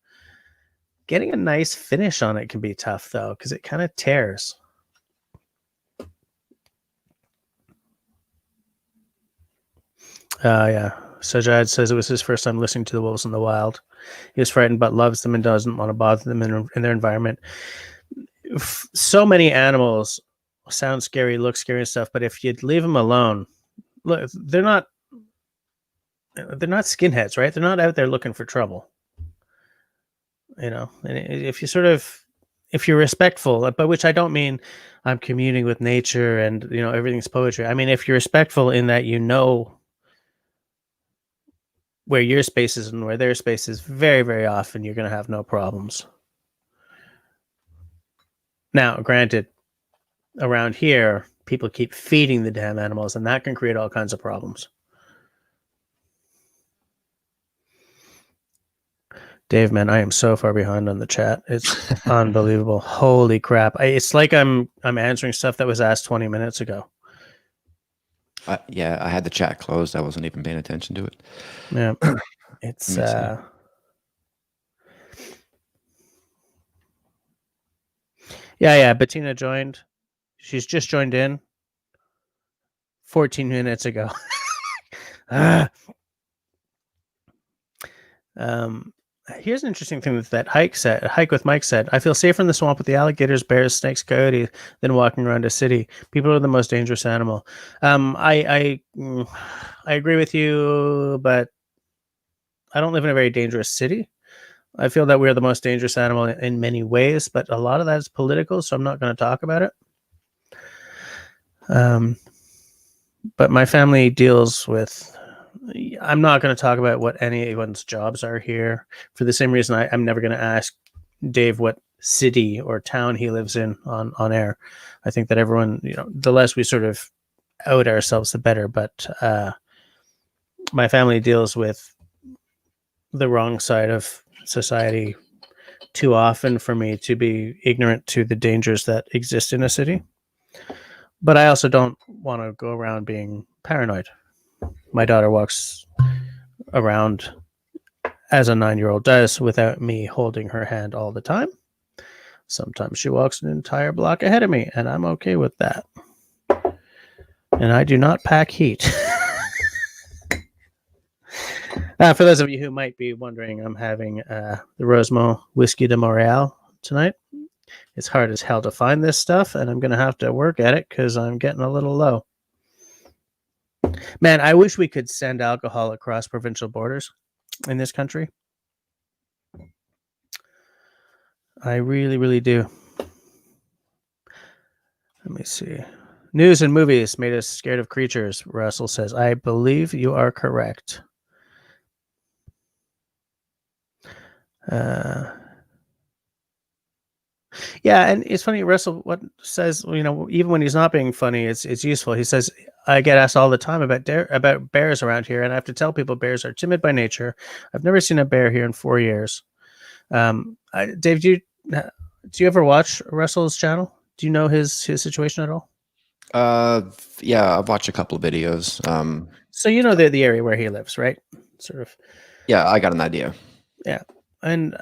Getting a nice finish on it can be tough, though, because it kind of tears. Yeah. Sajad says it was his first time listening to the wolves in the wild. He was frightened, but loves them and doesn't want to bother them in their environment. So many animals sound scary, look scary and stuff, but if you'd leave them alone, look, they're not skinheads, right? They're not out there looking for trouble. And if you're respectful, by which I don't mean I'm communing with nature and everything's poetry. I mean, if you're respectful in that where your space is and where their space is, very, very often you're going to have no problems. Now, granted, around here, people keep feeding the damn animals, and that can create all kinds of problems. Dave, man, I am so far behind on the chat. It's unbelievable. Holy crap. It's like I'm answering stuff that was asked 20 minutes ago. Yeah, I had the chat closed. I wasn't even paying attention to it. Yeah. It's yeah, Bettina joined. She's just joined in 14 minutes ago. Here's an interesting thing that Hike with Mike said. I feel safer in the swamp with the alligators, bears, snakes, coyotes than walking around a city. People are the most dangerous animal. I agree with you, but I don't live in a very dangerous city. I feel that we're the most dangerous animal in many ways, but a lot of that is political, so I'm not going to talk about it. But my family deals with... I'm not going to talk about what anyone's jobs are here for the same reason I'm never going to ask Dave what city or town he lives in on air. I think that everyone, the less we sort of out ourselves, the better. But my family deals with the wrong side of society too often for me to be ignorant to the dangers that exist in a city. But I also don't want to go around being paranoid. My daughter walks around as a 9-year-old does without me holding her hand all the time. Sometimes she walks an entire block ahead of me, and I'm okay with that. And I do not pack heat. For those of you who might be wondering, I'm having the Rosemo Whiskey de Montreal tonight. It's hard as hell to find this stuff, and I'm going to have to work at it because I'm getting a little low. Man, I wish we could send alcohol across provincial borders in this country. I really, really do. Let me see. News and movies made us scared of creatures, Russell says. I believe you are correct. Uh, yeah, and it's funny. Russell what says, even when he's not being funny, it's useful. He says, "I get asked all the time about bears around here, and I have to tell people bears are timid by nature. I've never seen a bear here in 4 years." Dave, do you ever watch Russell's channel? Do you know his situation at all? Yeah, I've watched a couple of videos. So you know the area where he lives, right? Sort of. Yeah, I got an idea. Yeah, and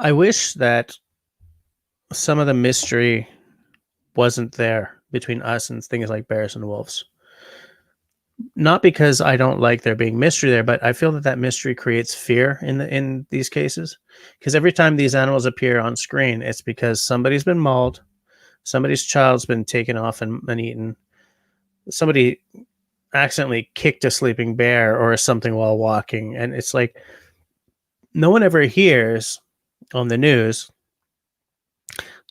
I wish that some of the mystery wasn't there between us and things like bears and wolves. Not because I don't like there being mystery there, but I feel that mystery creates fear in these cases. Because every time these animals appear on screen, it's because somebody's been mauled, somebody's child's been taken off and eaten, somebody accidentally kicked a sleeping bear or something while walking, and it's like no one ever hears on the news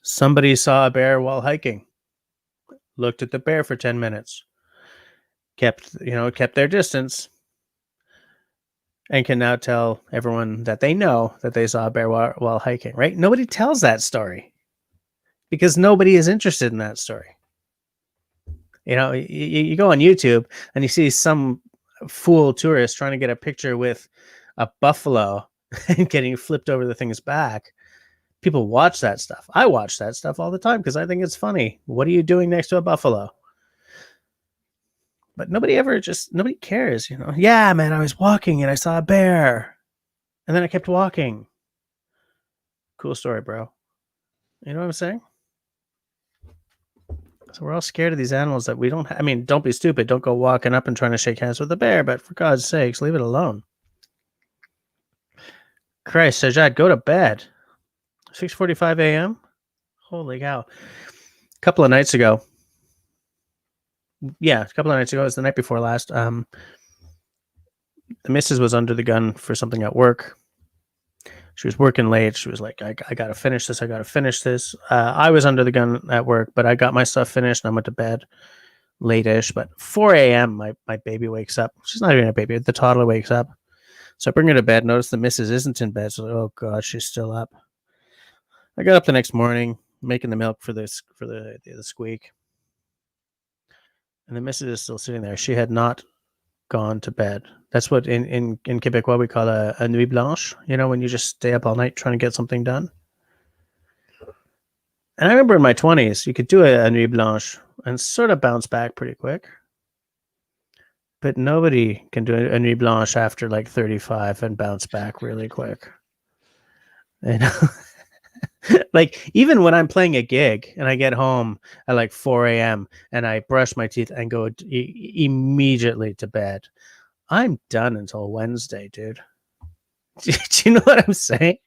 somebody saw a bear while hiking, looked at the bear for 10 minutes, kept their distance, and can now tell everyone that they know that they saw a bear while hiking, right? Nobody tells that story because nobody is interested in that story. You go on YouTube and you see some fool tourist trying to get a picture with a buffalo and getting flipped over the thing's back. People watch that stuff. I watch that stuff all the time because I think it's funny. What are you doing next to a buffalo? But nobody cares, Yeah, man, I was walking and I saw a bear. And then I kept walking. Cool story, bro. You know what I'm saying? So we're all scared of these animals that we don't I mean, don't be stupid. Don't go walking up and trying to shake hands with a bear, but for God's sakes, leave it alone. Christ, Sajad, go to bed. 6:45 a.m.? Holy cow. A couple of nights ago, it was the night before last, the missus was under the gun for something at work. She was working late. She was like, I got to finish this. I was under the gun at work, but I got my stuff finished and I went to bed late-ish. But 4 a.m., my baby wakes up. She's not even a baby. The toddler wakes up. So I bring her to bed. Notice the missus isn't in bed. So, oh, God, she's still up. I got up the next morning, making the milk for the squeak. And the missus is still sitting there. She had not gone to bed. That's what in Quebecois we call a nuit blanche, when you just stay up all night trying to get something done. And I remember in my 20s, you could do a nuit blanche and sort of bounce back pretty quick. But nobody can do a nuit blanche after like 35 and bounce back really quick. Like even when I'm playing a gig and I get home at like 4 a.m. and I brush my teeth and go immediately to bed, I'm done until Wednesday, dude. Do you know what I'm saying?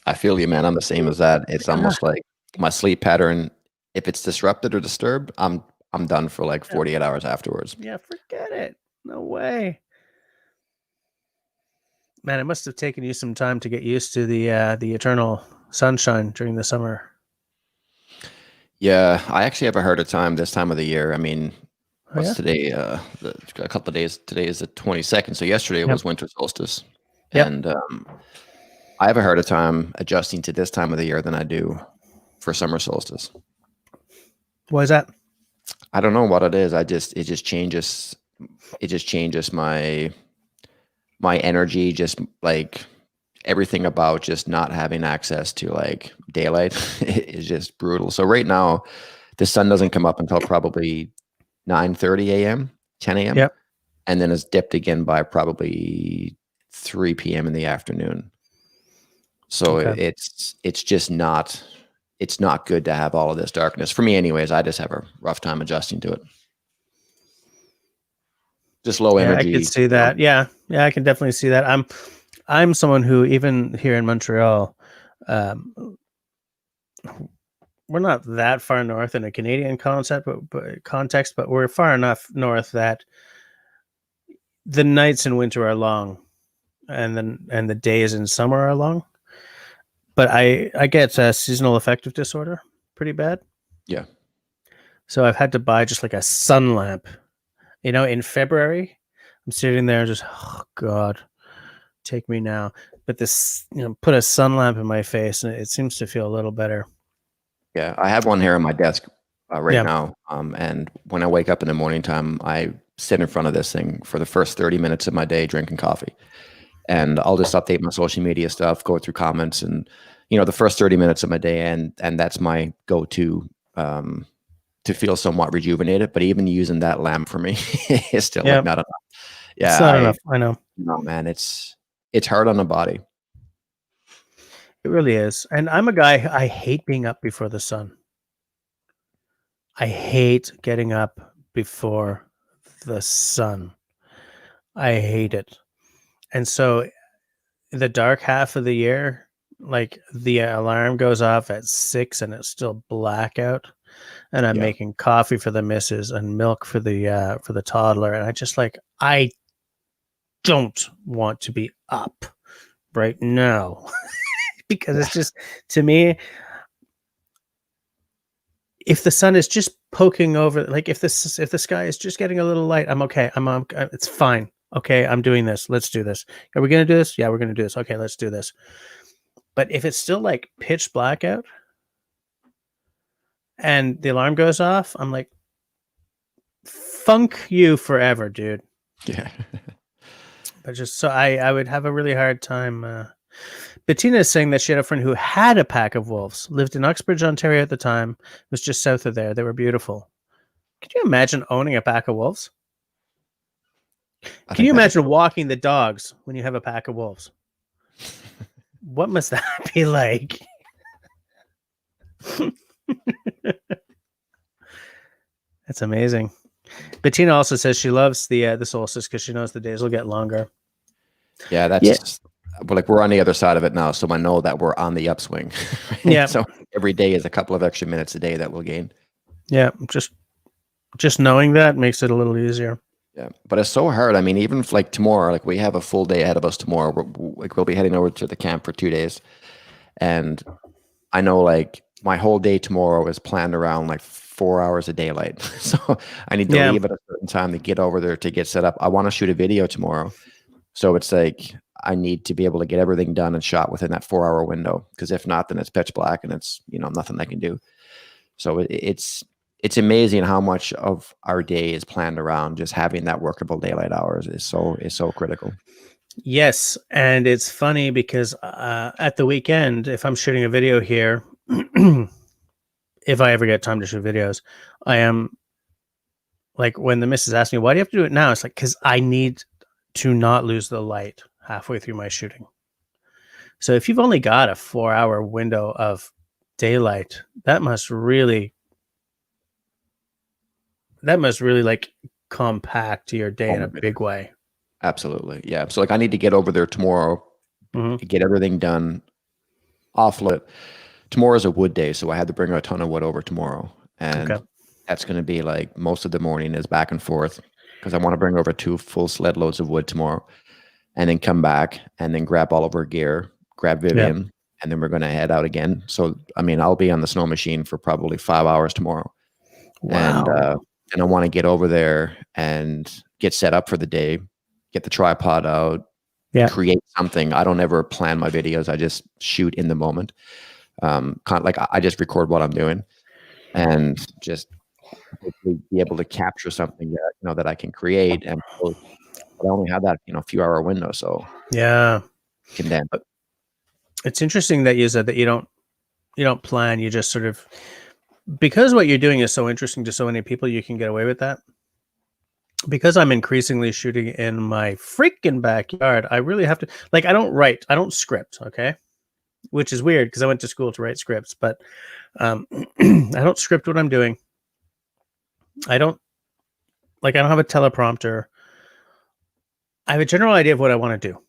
I feel you, man. I'm the same as that. It's almost like my sleep pattern. If it's disrupted or disturbed, I'm done for like 48 hours afterwards. Yeah, forget it. No way. Man, it must have taken you some time to get used to the eternal sunshine during the summer. Yeah, I actually have a harder time this time of the year. I mean, what's yeah? today? A couple of days. Today is the 22nd. So yesterday was winter solstice, Yep. and I have a harder time adjusting to this time of the year than I do for summer solstice. Why is that? I don't know what it is. It just changes. It just changes my energy. Just like everything about just not having access to like daylight is just brutal. So right now, the sun doesn't come up until probably 9:30 a.m., 10 a.m. Yep. And then it's dipped again by probably 3 p.m. in the afternoon. So it's just not good to have all of this darkness. For me anyways, I just have a rough time adjusting to it. Just low energy. I can see that. Yeah, I can definitely see that. I'm someone who, even here in Montreal, we're not that far north in a Canadian context, but we're far enough north that the nights in winter are long, and the days in summer are long. But I get seasonal affective disorder pretty bad. Yeah. So I've had to buy just like a sun lamp. In February, I'm sitting there just, oh God, take me now. But this, put a sun lamp in my face and it seems to feel a little better. Yeah, I have one here on my desk right Yeah. now. And when I wake up in the morning time, I sit in front of this thing for the first 30 minutes of my day drinking coffee. And I'll just update my social media stuff, go through comments, and the first 30 minutes of my day, and that's my go-to to feel somewhat rejuvenated. But even using that lamp for me is still Yeah. like not enough. Yeah, It's not enough. I know. No, man, it's hard on the body. It really is. And I'm a guy, I hate being up before the sun. I hate getting up before the sun. I hate it. And so the dark half of the year, like the alarm goes off at 6 and it's still blackout. And I'm Yeah. making coffee for the missus and milk for the toddler. And I don't want to be up right now because it's just, to me, if the sun is just poking over, like if the sky is just getting a little light, I'm okay. It's fine. Okay, I'm doing this. Let's do this. Are we going to do this? Yeah, we're going to do this. Okay, let's do this. But if it's still like pitch black out and the alarm goes off, I'm like, funk you forever, dude. Yeah. But just so I would have a really hard time. Bettina is saying that she had a friend who had a pack of wolves, lived in Uxbridge, Ontario at the time, was just south of there. They were beautiful. Could you imagine owning a pack of wolves? Can you imagine walking the dogs when you have a pack of wolves? What must that be like? That's amazing. Bettina also says she loves the solstice because she knows the days will get longer. Yeah, that's but like we're on the other side of it now, so I know that we're on the upswing. Right? Yeah. So every day is a couple of extra minutes a day that we'll gain. Yeah, just knowing that makes it a little easier. Yeah, but it's so hard. I mean, even if, like tomorrow, like we have a full day ahead of us tomorrow. We'll be heading over to the camp for 2 days, and I know like my whole day tomorrow is planned around like 4 hours of daylight. So I need to leave at a certain time to get over there to get set up. I want to shoot a video tomorrow, so it's like I need to be able to get everything done and shot within that 4 hour window. Because if not, then it's pitch black and it's nothing I can do. So it's amazing how much of our day is planned around just having that workable daylight hours is so critical. Yes, and it's funny because at the weekend, if I'm shooting a video here, if I ever get time to shoot videos, I am like, when the missus asks me, why do you have to do it now? It's like, because I need to not lose the light halfway through my shooting. So if you've only got a 4 hour window of daylight, that must really like compact your day in a big way. Absolutely. Yeah. So like I need to get over there tomorrow, get everything done, offload it. Tomorrow's a wood day, so I had to bring a ton of wood over tomorrow. And that's going to be like most of the morning is back and forth because I want to bring over 2 full sled loads of wood tomorrow and then come back and then grab all of our gear, grab Vivian, and then we're going to head out again. So, I mean, I'll be on the snow machine for probably 5 hours tomorrow. Wow. And I want to get over there and get set up for the day, get the tripod out, create something. I don't ever plan my videos. I just shoot in the moment. Like I just record what I'm doing and just be able to capture something that, that I can create. And post. But I only have that, few hour window. So condensed. It's interesting that you said that you don't plan. You just sort of, because what you're doing is so interesting to so many people, you can get away with that. Because I'm increasingly shooting in my freaking backyard, I really have to, like, I don't script, okay? Which is weird because I went to school to write scripts, but I don't script what I'm doing. I don't have a teleprompter. I have a general idea of what I want to do.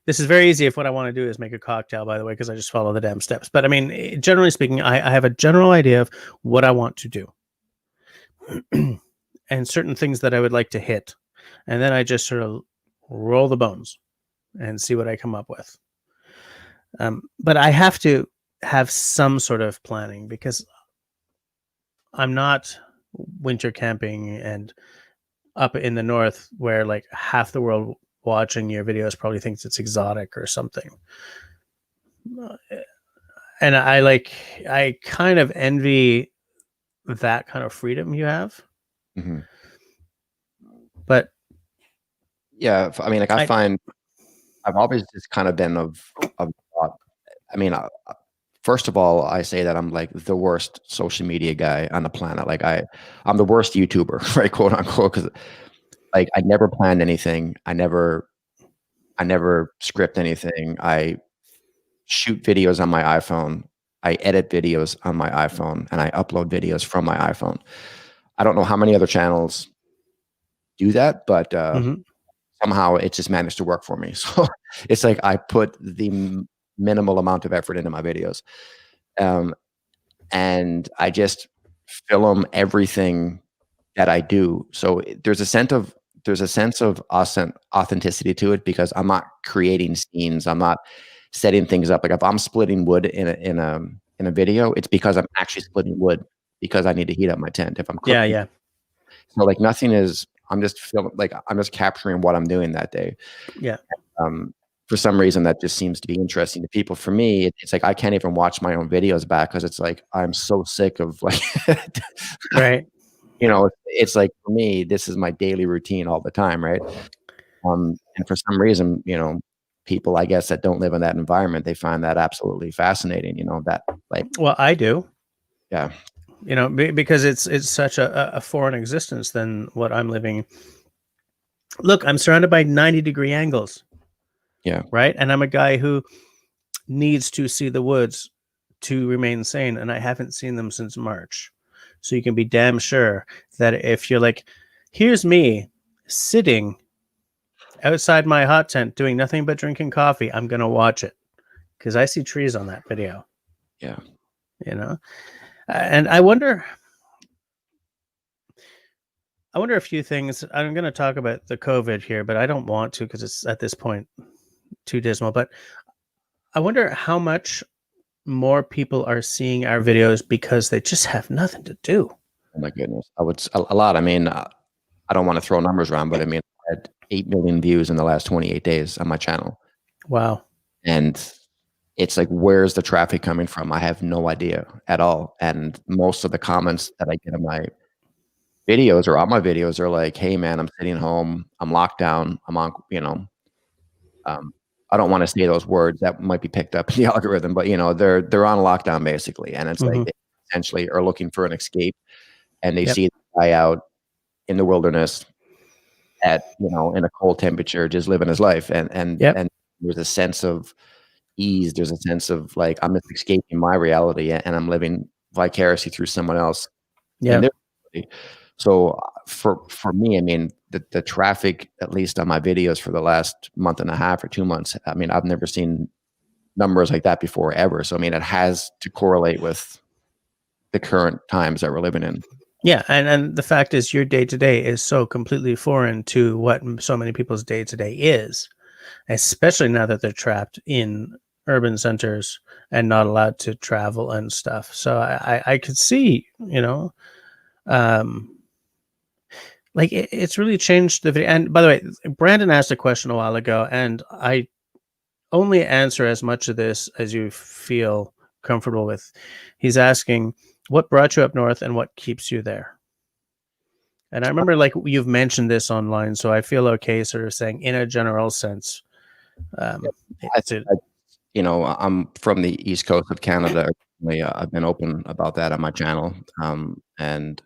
This is very easy if what I want to do is make a cocktail, by the way, because I just follow the damn steps. But I mean, generally speaking, I have a general idea of what I want to do and certain things that I would like to hit. And then I just sort of roll the bones and see what I come up with. But I have to have some sort of planning because I'm not winter camping and up in the north where like half the world watching your videos probably thinks it's exotic or something. And I kind of envy that kind of freedom you have. Mm-hmm. But yeah, I mean, like I find I've always just kind of been of thought. I mean, first of all, I say that I'm like the worst social media guy on the planet. Like I'm the worst YouTuber, right, quote unquote, because like I never planned anything. I never script anything. I shoot videos on my iPhone. I edit videos on my iPhone, and I upload videos from my iPhone. I don't know how many other channels do that, but somehow it just managed to work for me. So it's like I put the minimal amount of effort into my videos, and I just film everything that I do. So there's a sense of authenticity to it because I'm not creating scenes. I'm not setting things up. Like if I'm splitting wood in a video, it's because I'm actually splitting wood because I need to heat up my tent. If I'm cooking, yeah. So like nothing is. I'm just capturing what I'm doing that day. Yeah. For some reason, that just seems to be interesting to people. For me, it's like I can't even watch my own videos back because it's like I'm so sick of like, right. You know, it's like for me, this is my daily routine all the time, right? And for some reason, you know, people I guess that don't live in that environment, they find that absolutely fascinating. You know, that like. Well, I do. Yeah. You know, because it's such a foreign existence than what I'm living. Look, I'm surrounded by 90-degree angles. Yeah. Right. And I'm a guy who needs to see the woods to remain sane. And I haven't seen them since March. So you can be damn sure that if you're like, here's me sitting outside my hot tent doing nothing but drinking coffee, I'm going to watch it because I see trees on that video. Yeah. You know, and I wonder a few things. I'm going to talk about the COVID here, but I don't want to because it's at this point too dismal. But I wonder how much more people are seeing our videos because they just have nothing to do. Oh my goodness. I would a lot. I mean, I don't want to throw numbers around, but I mean, I had 8 million views in the last 28 days on my channel. Wow. And it's like, where's the traffic coming from? I have no idea at all. And most of the comments that I get in my videos or on my videos are like, hey man, I'm sitting home, I'm locked down, I'm on, you know, I don't want to say those words that might be picked up in the algorithm, but you know, they're on lockdown basically. And it's like they essentially are looking for an escape and they see the guy out in the wilderness at, you know, in a cold temperature, just living his life. And there's a sense of ease. There's a sense of like, I'm just escaping my reality and I'm living vicariously through someone else. Yeah. So for me, I mean, the traffic, at least on my videos for the last month and a half or 2 months, I mean, I've never seen numbers like that before ever. So, I mean, it has to correlate with the current times that we're living in. Yeah. And the fact is your day-to-day is so completely foreign to what so many people's day-to-day is, especially now that they're trapped in urban centers and not allowed to travel and stuff. So I could see, you know, like it's really changed the video. And by the way, Brandon asked a question a while ago, and I only answer as much of this as you feel comfortable with. He's asking, what brought you up north and what keeps you there? And I remember like you've mentioned this online, so I feel okay sort of saying in a general sense. You know, I'm from the East Coast of Canada. I've been open about that on my channel. And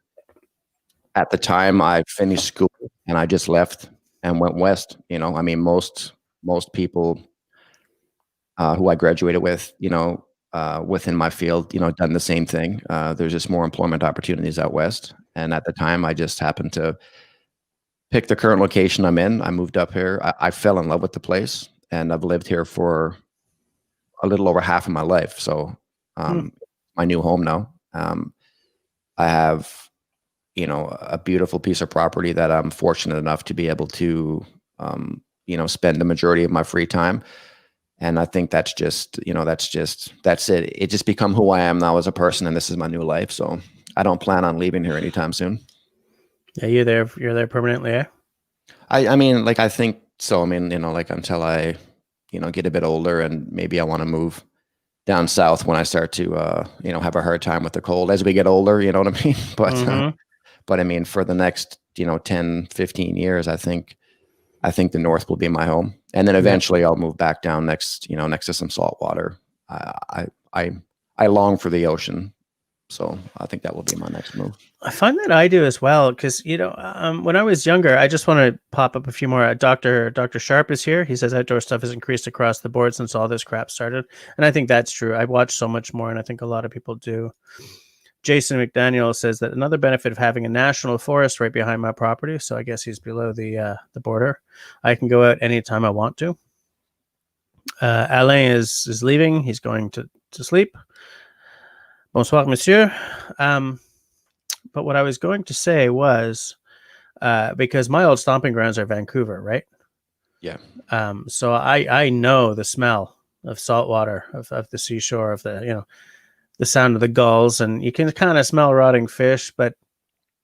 at the time I finished school and I just left and went west. You know, I mean, most people who I graduated with, you know, within my field, you know, done the same thing. There's just more employment opportunities out west. And at the time I just happened to pick the current location I'm in. I moved up here. I fell in love with the place and I've lived here for a little over half of my life. So my new home now. I have, you know, a beautiful piece of property that I'm fortunate enough to be able to, you know, spend the majority of my free time. And I think that's just, you know, that's it. It just become who I am now as a person. And this is my new life. So I don't plan on leaving here anytime soon. Yeah, you're there permanently, eh? I mean, like, I think so. I mean, like until I, get a bit older and maybe I want to move down south when I start to, have a hard time with the cold as we get older, you know what I mean? But I mean, for the next, 10, 15 years, I think the North will be my home. And then eventually I'll move back down next to some salt water. I long for the ocean. So I think that will be my next move. I find that I do as well, because when I was younger, I just want to pop up a few more. Dr. Sharp is here. He says outdoor stuff has increased across the board since all this crap started, and I think that's true. I watch so much more, and I think a lot of people do. Jason McDaniel says that another benefit of having a national forest right behind my property, so I guess he's below the border, I can go out anytime I want to. Alain is leaving. He's going to sleep. Bonsoir, monsieur. But what I was going to say was, because my old stomping grounds are Vancouver, right? Yeah. So I know the smell of salt water, of the seashore, of the sound of the gulls, and you can kind of smell rotting fish, but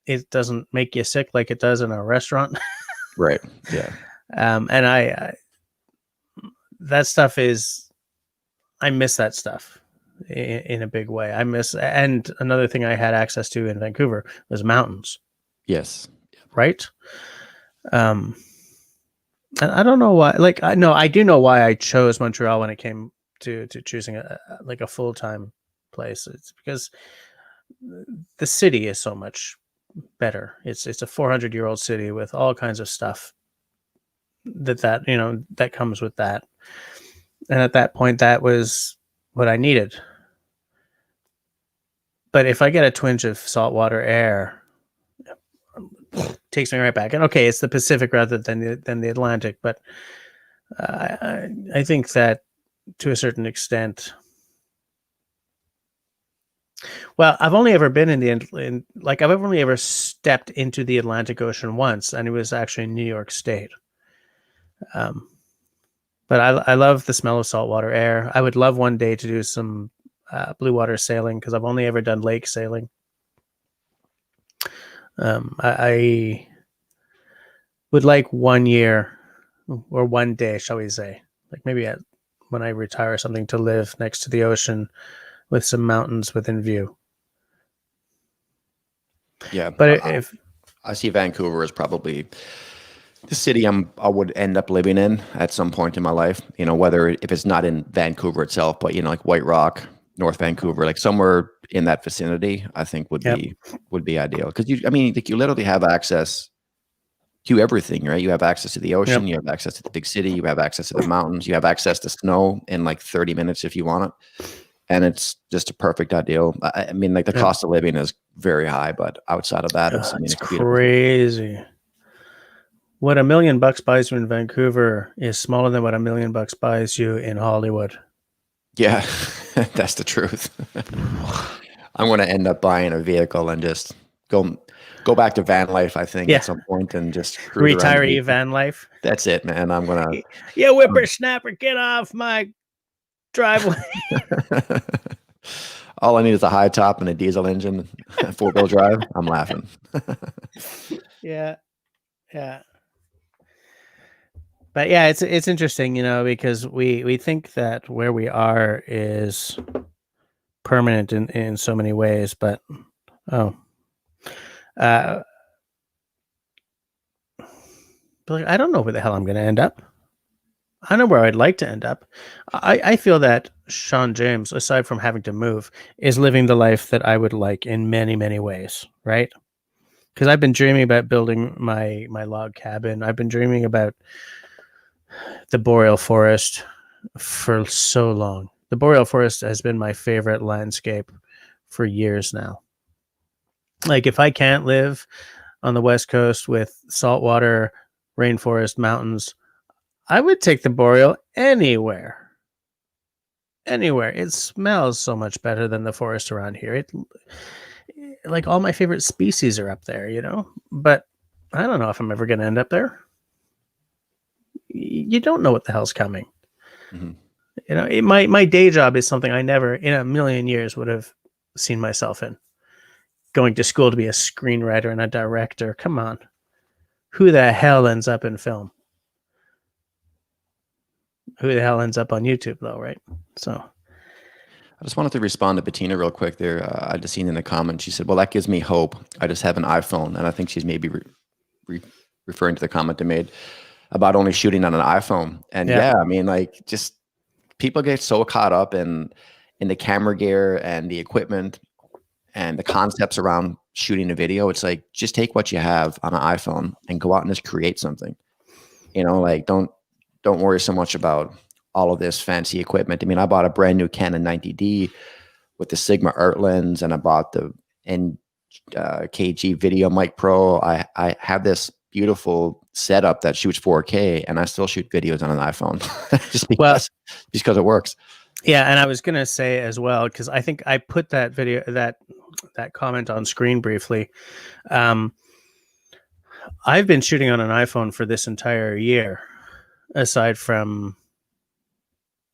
it doesn't make you sick like it does in a restaurant. Right. Yeah. And I that stuff I miss that stuff in a big way. And another thing I had access to in Vancouver was mountains. Yes. Right. And I don't know why. Like, I do know why I chose Montreal when it came to choosing a full-time place. It's because the city is so much better. It's a 400-year-old city with all kinds of stuff that comes with that. And at that point, that was what I needed. But if I get a twinge of saltwater air, it takes me right back. And okay, it's the Pacific rather than the Atlantic, but I think that to a certain extent. Well, I've only ever been I've only ever stepped into the Atlantic Ocean once, and it was actually in New York State. But I love the smell of saltwater air. I would love one day to do some blue water sailing, because I've only ever done lake sailing. I would like 1 year or 1 day, shall we say, like maybe when I retire or something, to live next to the ocean with some mountains within view. Yeah. But if I see Vancouver as probably the city I would end up living in at some point in my life, whether if it's not in Vancouver itself, but like White Rock, North Vancouver, like somewhere in that vicinity, I think would be ideal. Because you literally have access to everything, right? You have access to the ocean, you have access to the big city, you have access to the mountains, you have access to snow in like 30 minutes if you want it. And it's just a perfect ideal. I mean, like the cost of living is very high, but outside of that, it's crazy. What $1 million buys you in Vancouver is smaller than what $1 million buys you in Hollywood. Yeah, that's the truth. I'm going to end up buying a vehicle and just go back to van life, I think, at some point, and just retiree van life. That's it, man. I'm going to... Yeah, whippersnapper, get off my driveway. All I need is a high top and a diesel engine, 4-wheel drive. I'm laughing. Yeah. But yeah, it's interesting, because we think that where we are is permanent in so many ways, but but I don't know where the hell I'm going to end up. I know where I'd like to end up. I feel that Sean James, aside from having to move, is living the life that I would like in many, many ways, right? Because I've been dreaming about building my log cabin. I've been dreaming about the boreal forest for so long. The boreal forest has been my favorite landscape for years now. Like, if I can't live on the West Coast with saltwater, rainforest, mountains, I would take the boreal anywhere. It smells so much better than the forest around here. Like, all my favorite species are up there, but I don't know if I'm ever going to end up there. You don't know what the hell's coming. Mm-hmm. My day job is something I never in a million years would have seen myself in. going to school to be a screenwriter and a director. Come on. Who the hell ends up in film? Who the hell ends up on YouTube, though, right? So I just wanted to respond to Bettina real quick there. I just seen in the comments, she said, well, that gives me hope. I just have an iPhone. And I think she's maybe referring to the comment they made about only shooting on an iPhone. And yeah, I mean, like, just people get so caught up in the camera gear and the equipment and the concepts around shooting a video. It's like, just take what you have on an iPhone and go out and just create something. You know, like, don't worry so much about all of this fancy equipment. I mean, I bought a brand new Canon 90D with the Sigma Art lens, and I bought the NKG Video Mic Pro. I have this beautiful setup that shoots 4K, and I still shoot videos on an iPhone just because it works. Yeah, and I was gonna say as well, because I think I put that video, that comment on screen briefly. I've been shooting on an iPhone for this entire year, aside from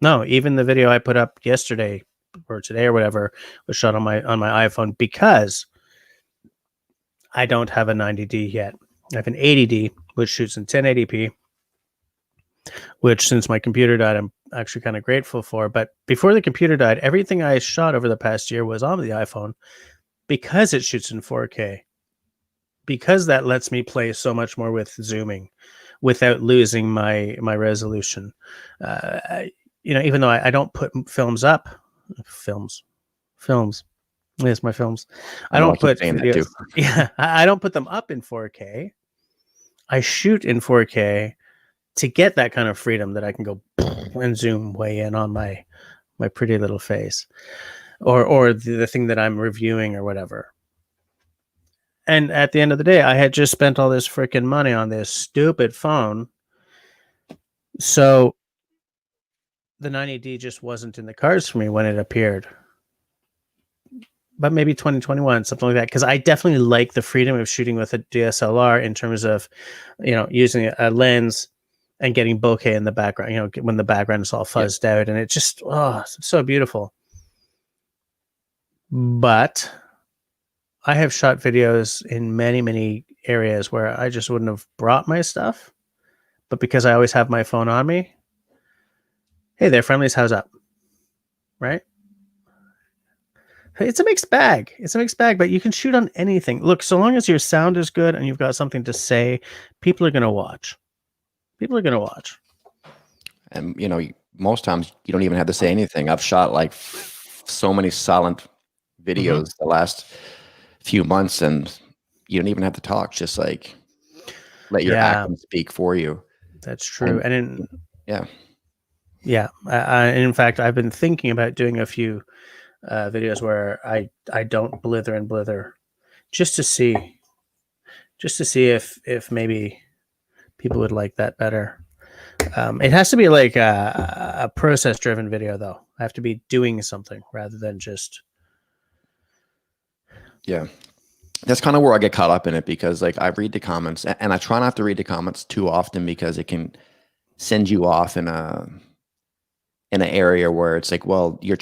even the video I put up yesterday or today or whatever was shot on my iPhone, because I don't have a 90D yet. I have an 80D, which shoots in 1080p, which, since my computer died, I'm actually kind of grateful for. But before the computer died, everything I shot over the past year was on the iPhone, because it shoots in 4K, because that lets me play so much more with zooming without losing my resolution. Even though I don't put films. Yes, my films. I don't put videos. Yeah, I don't put them up in 4K. I shoot in 4K to get that kind of freedom that I can go and zoom way in on my pretty little face, or the thing that I'm reviewing or whatever. And at the end of the day, I had just spent all this freaking money on this stupid phone, so the 90D just wasn't in the cards for me when it appeared. But maybe 2021, something like that, because I definitely like the freedom of shooting with a DSLR in terms of, using a lens and getting bokeh in the background, when the background is all fuzzed out, and it just, it's so beautiful. But I have shot videos in many, many areas where I just wouldn't have brought my stuff, but because I always have my phone on me, hey there, friendlies, how's up? Right? It's a mixed bag. But you can shoot on anything. Look, so long as your sound is good and you've got something to say, people are going to watch. And, most times you don't even have to say anything. I've shot like so many silent videos the last few months, and you don't even have to talk. Just like let your acting speak for you. That's true. And Yeah. In fact, I've been thinking about doing a few videos where I don't blither and blither, just to see if maybe people would like that better. It has to be like a process driven video, though. I have to be doing something rather than just. Yeah. That's kind of where I get caught up in it, because like I read the comments, and I try not to read the comments too often, because it can send you off in an area where it's like, well, you're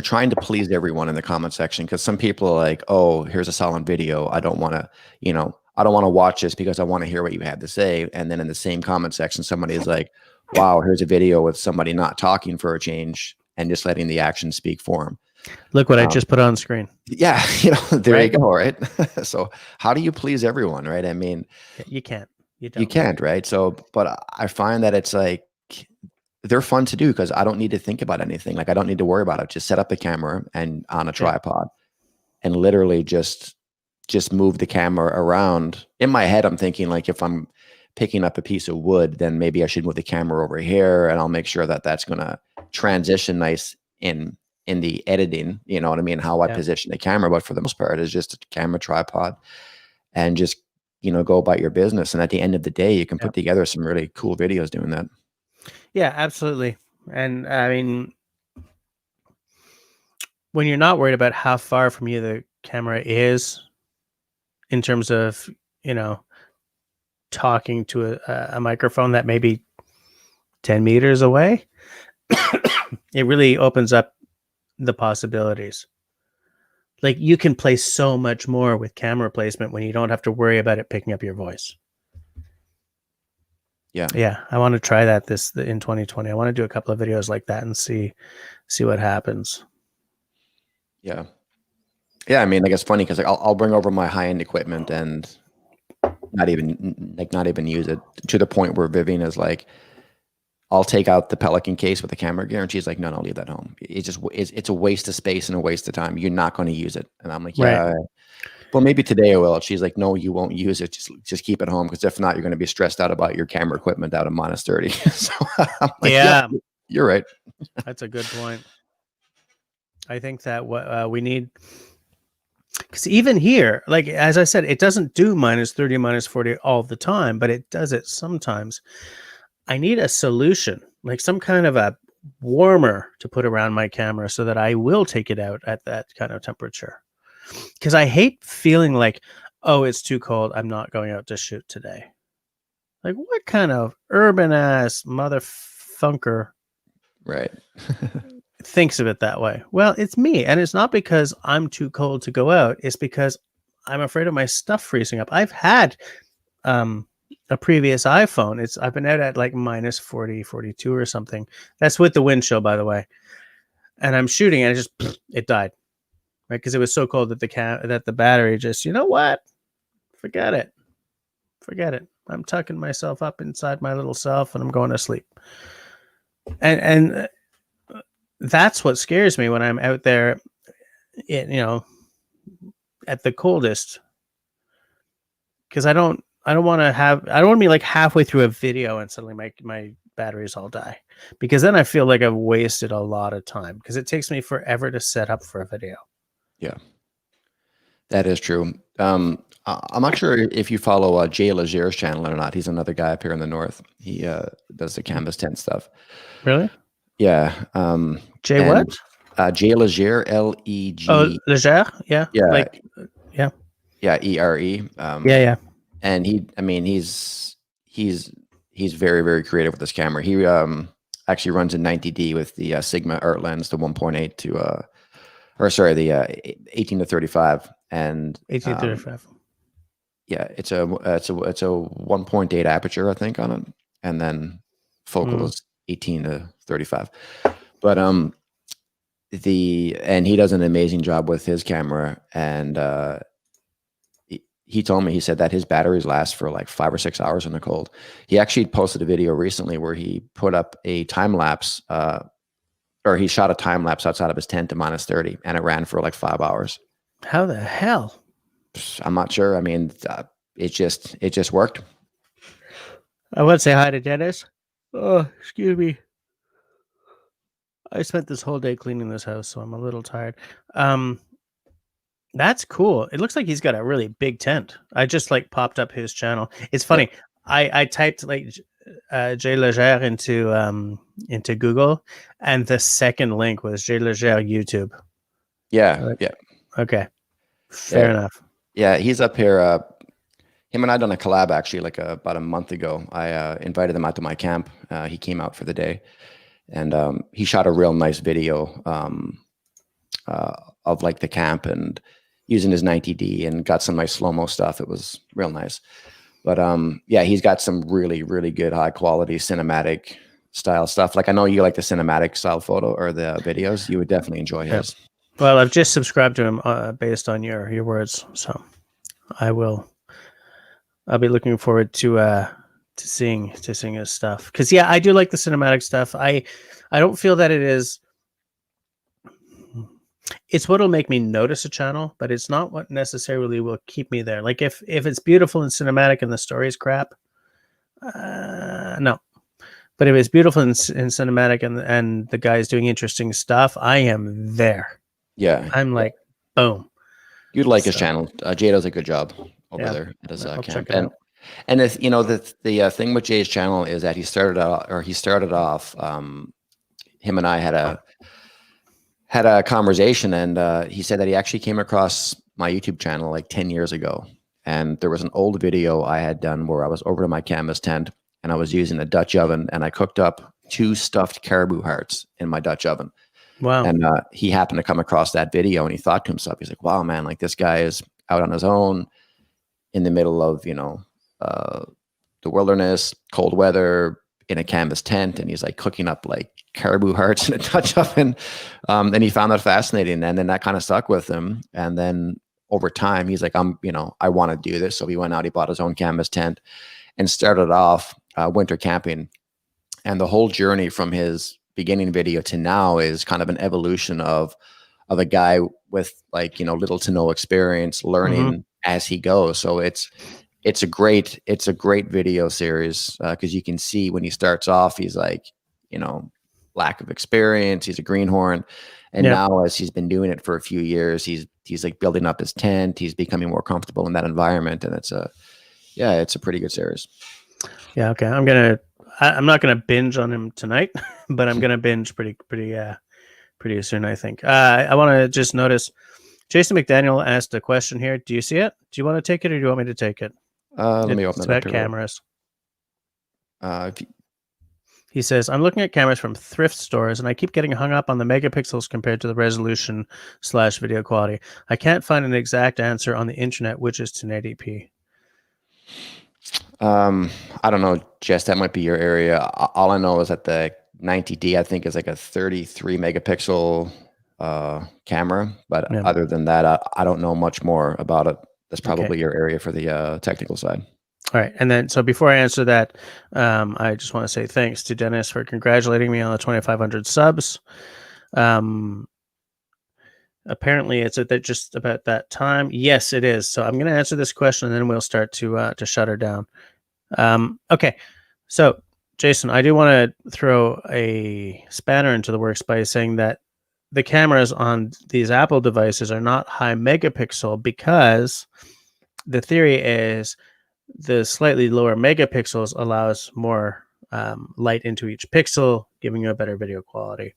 trying to please everyone in the comment section, because some people are like, oh, here's a silent video. I don't want to watch this because I want to hear what you had to say. And then in the same comment section, somebody is like, wow, here's a video with somebody not talking for a change and just letting the action speak for them. Look what I just put on screen. Yeah. There you go. Right. So how do you please everyone? Right. I mean, you can't. You can't. Right. So, but I find that it's like, they're fun to do because I don't need to think about anything. Like, I don't need to worry about it. Just set up the camera and on a tripod and literally just move the camera around. In my head, I'm thinking, like, if I'm picking up a piece of wood, then maybe I should move the camera over here, and I'll make sure that that's going to transition nice in the editing, you know what I mean? How I position the camera. But for the most part, it's just a camera, tripod, and just, go about your business. And at the end of the day, you can put together some really cool videos doing that. Yeah, absolutely. And I mean, when you're not worried about how far from you the camera is in terms of, talking to a microphone that may be 10 meters away, it really opens up the possibilities. Like you can play so much more with camera placement when you don't have to worry about it picking up your voice. Yeah, I want to try that in 2020. I want to do a couple of videos like that and see what happens. Yeah. Yeah, I mean, like it's funny because like I'll bring over my high-end equipment and not even use it, to the point where Vivian is like, I'll take out the Pelican case with the camera gear, and she's like, no, leave that home. It's a waste of space and a waste of time. You're not going to use it. And I'm like, yeah, Right. well, maybe today I will. She's like, no, you won't use it. Just keep it home, because if not, you're going to be stressed out about your camera equipment out of -30. So I'm like, yeah, you're right. That's a good point. I think that what we need, because even here, like as I said, it doesn't do -30, -40 all the time, but it does it sometimes. I need a solution, like some kind of a warmer to put around my camera so that I will take it out at that kind of temperature. Because I hate feeling like, oh, it's too cold, I'm not going out to shoot today. Like, what kind of urban ass motherfunker Right. thinks of it that way? Well, it's me, and it's not because I'm too cold to go out. It's because I'm afraid of my stuff freezing up. I've had a previous iPhone. I've been out at like -40, 42 or something. That's with the wind chill, by the way. And I'm shooting, and it died, right? Because it was so cold that the battery just, you know what? Forget it. I'm tucking myself up inside my little self, and I'm going to sleep. And that's what scares me when I'm out there, at the coldest, because I don't want to be like halfway through a video and suddenly my batteries all die, because then I feel like I've wasted a lot of time, because it takes me forever to set up for a video. Yeah, that is true. I'm not sure if you follow Jay Leger's channel or not. He's another guy up here in the north. He does the canvas tent stuff. Really? Yeah. Jay what? Jay Leger, L-E-G. Oh, Leger? Yeah. Yeah. Like, yeah. Yeah, E-R-E. Yeah. And he's very, very creative with this camera. He actually runs a 90D with the Sigma Art lens, the 1.8 to the 18 to 35, and 18 to 35. Yeah, it's a 1.8 aperture, I think, on it, and then focal is 18 to 35. But and he does an amazing job with his camera, and he told me, he said that his batteries last for like 5 or 6 hours in the cold. He actually posted a video recently where he put up a time lapse, or he shot a time lapse outside of his tent to -30, and it ran for like 5 hours. How the hell? I'm not sure. I mean, it just worked. I want to say hi to Dennis. Oh, excuse me. I spent this whole day cleaning this house, so I'm a little tired. That's cool. It looks like he's got a really big tent. I just like popped up his channel. It's funny. Yeah. I typed like Jay Leger into Google, and the second link was Jay Leger YouTube. Yeah. Yeah. Okay. Fair enough. Yeah, he's up here. Him and I done a collab actually like about a month ago. I invited him out to my camp. He came out for the day, and he shot a real nice video of like the camp and using his 90D, and got some nice slow-mo stuff. It was real nice. But yeah, he's got some really, really good high quality cinematic style stuff. Like, I know you like the cinematic style photo or the videos. You would definitely enjoy his. Well, I've just subscribed to him based on your words, so I'll be looking forward to seeing his stuff, because I do like the cinematic stuff. I don't feel that it's what'll make me notice a channel, but it's not what necessarily will keep me there. Like if it's beautiful and cinematic and the story's crap, no. But if it's beautiful and cinematic and the guy's doing interesting stuff, I am there. Yeah, I'm like, boom. You'd like his channel. Jay does a good job over there at his camp. And if, the thing with Jay's channel is that he started off. Him and I had a conversation, and he said that he actually came across my YouTube channel like 10 years ago, and there was an old video I had done where I was over to my canvas tent, and I was using a Dutch oven, and I cooked up 2 stuffed caribou hearts in my Dutch oven. Wow. And he happened to come across that video, and he thought to himself, he's like, wow, man, like this guy is out on his own in the middle of, the wilderness, cold weather, in a canvas tent, and he's like cooking up like caribou hearts in a Dutch oven. And he found that fascinating, and then that kind of stuck with him. And then over time, he's like, I want to do this. So he went out, he bought his own canvas tent and started off winter camping. And the whole journey from his beginning video to now is kind of an evolution of a guy with like, little to no experience, learning as he goes. So it's a great video series, because you can see when he starts off, he's like, lack of experience. He's a greenhorn. And now as he's been doing it for a few years, he's like building up his tent. He's becoming more comfortable in that environment. And it's a pretty good series. Yeah. Okay. I'm not going to binge on him tonight, but I'm going to binge pretty soon, I think. I want to just notice Jason McDaniel asked a question here. Do you see it? Do you want to take it, or do you want me to take it? Let me open it's it up. about cameras. If He says, I'm looking at cameras from thrift stores, and I keep getting hung up on the megapixels compared to the resolution / video quality. I can't find an exact answer on the internet, which is 1080p. I don't know, Jess, that might be your area. All I know is that the 90D, I think, is like a 33 megapixel camera. But other than that, I don't know much more about it. That's probably your area for the technical side. All right. And then, so before I answer that, I just want to say thanks to Dennis for congratulating me on the 2,500 subs. Apparently it's at just about that time. Yes, it is. So I'm going to answer this question, and then we'll start to shut her down. Okay. So Jason, I do want to throw a spanner into the works by saying that the cameras on these Apple devices are not high megapixel, because the theory is the slightly lower megapixels allows more light into each pixel, giving you a better video quality.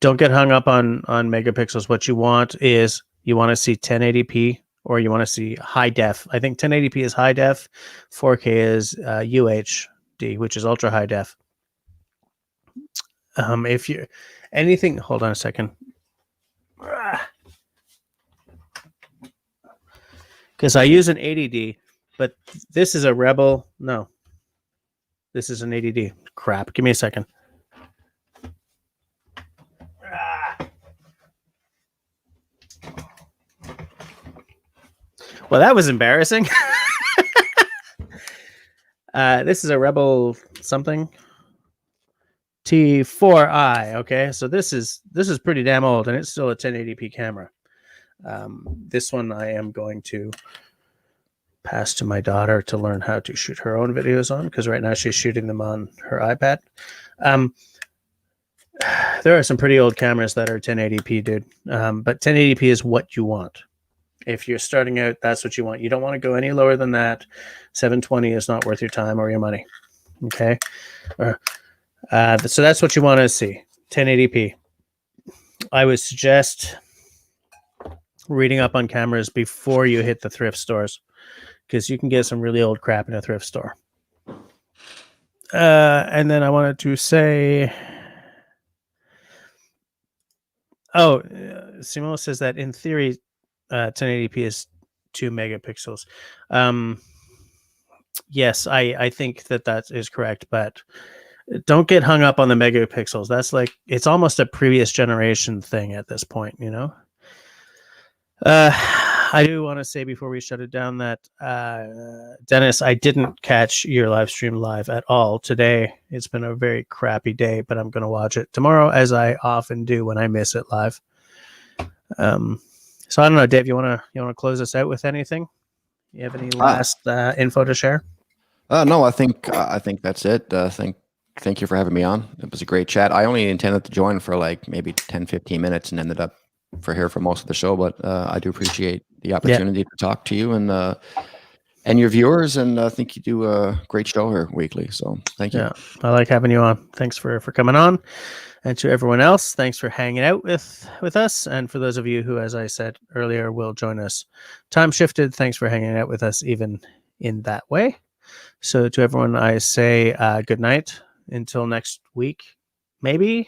Don't get hung up on megapixels. What you want is, you want to see 1080p, or you want to see high def. I think 1080p is high def, 4K is UHD, which is ultra high def. If you anything, hold on a second, because I use an 80D, but this is a Rebel. No, this is an 80D. Crap. Give me a second. Well, that was embarrassing. This is a Rebel something T4i. Okay, so this is pretty damn old, and it's still a 1080p camera. This one I am going to pass to my daughter to learn how to shoot her own videos on, because right now she's shooting them on her iPad. There are some pretty old cameras that are 1080p, dude. But 1080p is what you want. If you're starting out, that's what you want. You don't want to go any lower than that. 720 is not worth your time or your money. Okay. So that's what you want to see. 1080p. I would suggest reading up on cameras before you hit the thrift stores, because you can get some really old crap in a thrift store. And then I wanted to say, Simone says that in theory, 1080p is 2 megapixels. Yes, I think that is correct, but don't get hung up on the megapixels. That's like, it's almost a previous generation thing at this point, you know? I do want to say before we shut it down that, Dennis, I didn't catch your live stream live at all today. It's been a very crappy day, but I'm going to watch it tomorrow, as I often do when I miss it live. So I don't know, Dave, you want to close us out with anything? You have any last info to share? No, I think that's it. Thank you for having me on. It was a great chat. I only intended to join for like maybe 10, 15 minutes and ended up here for most of the show, but I do appreciate the opportunity to talk to you and your viewers, and I think you do a great show here weekly. So thank you. Yeah, I like having you on. Thanks for coming on. And to everyone else, thanks for hanging out with us. And for those of you who, as I said earlier, will join us time shifted, thanks for hanging out with us even in that way. So to everyone, I say good night until next week. Maybe.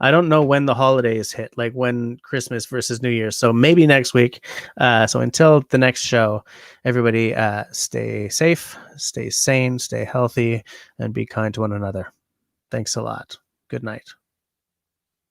I don't know when the holidays hit, like when Christmas versus New Year's. So maybe next week. So until the next show, everybody stay safe, stay sane, stay healthy, and be kind to one another. Thanks a lot. Good night.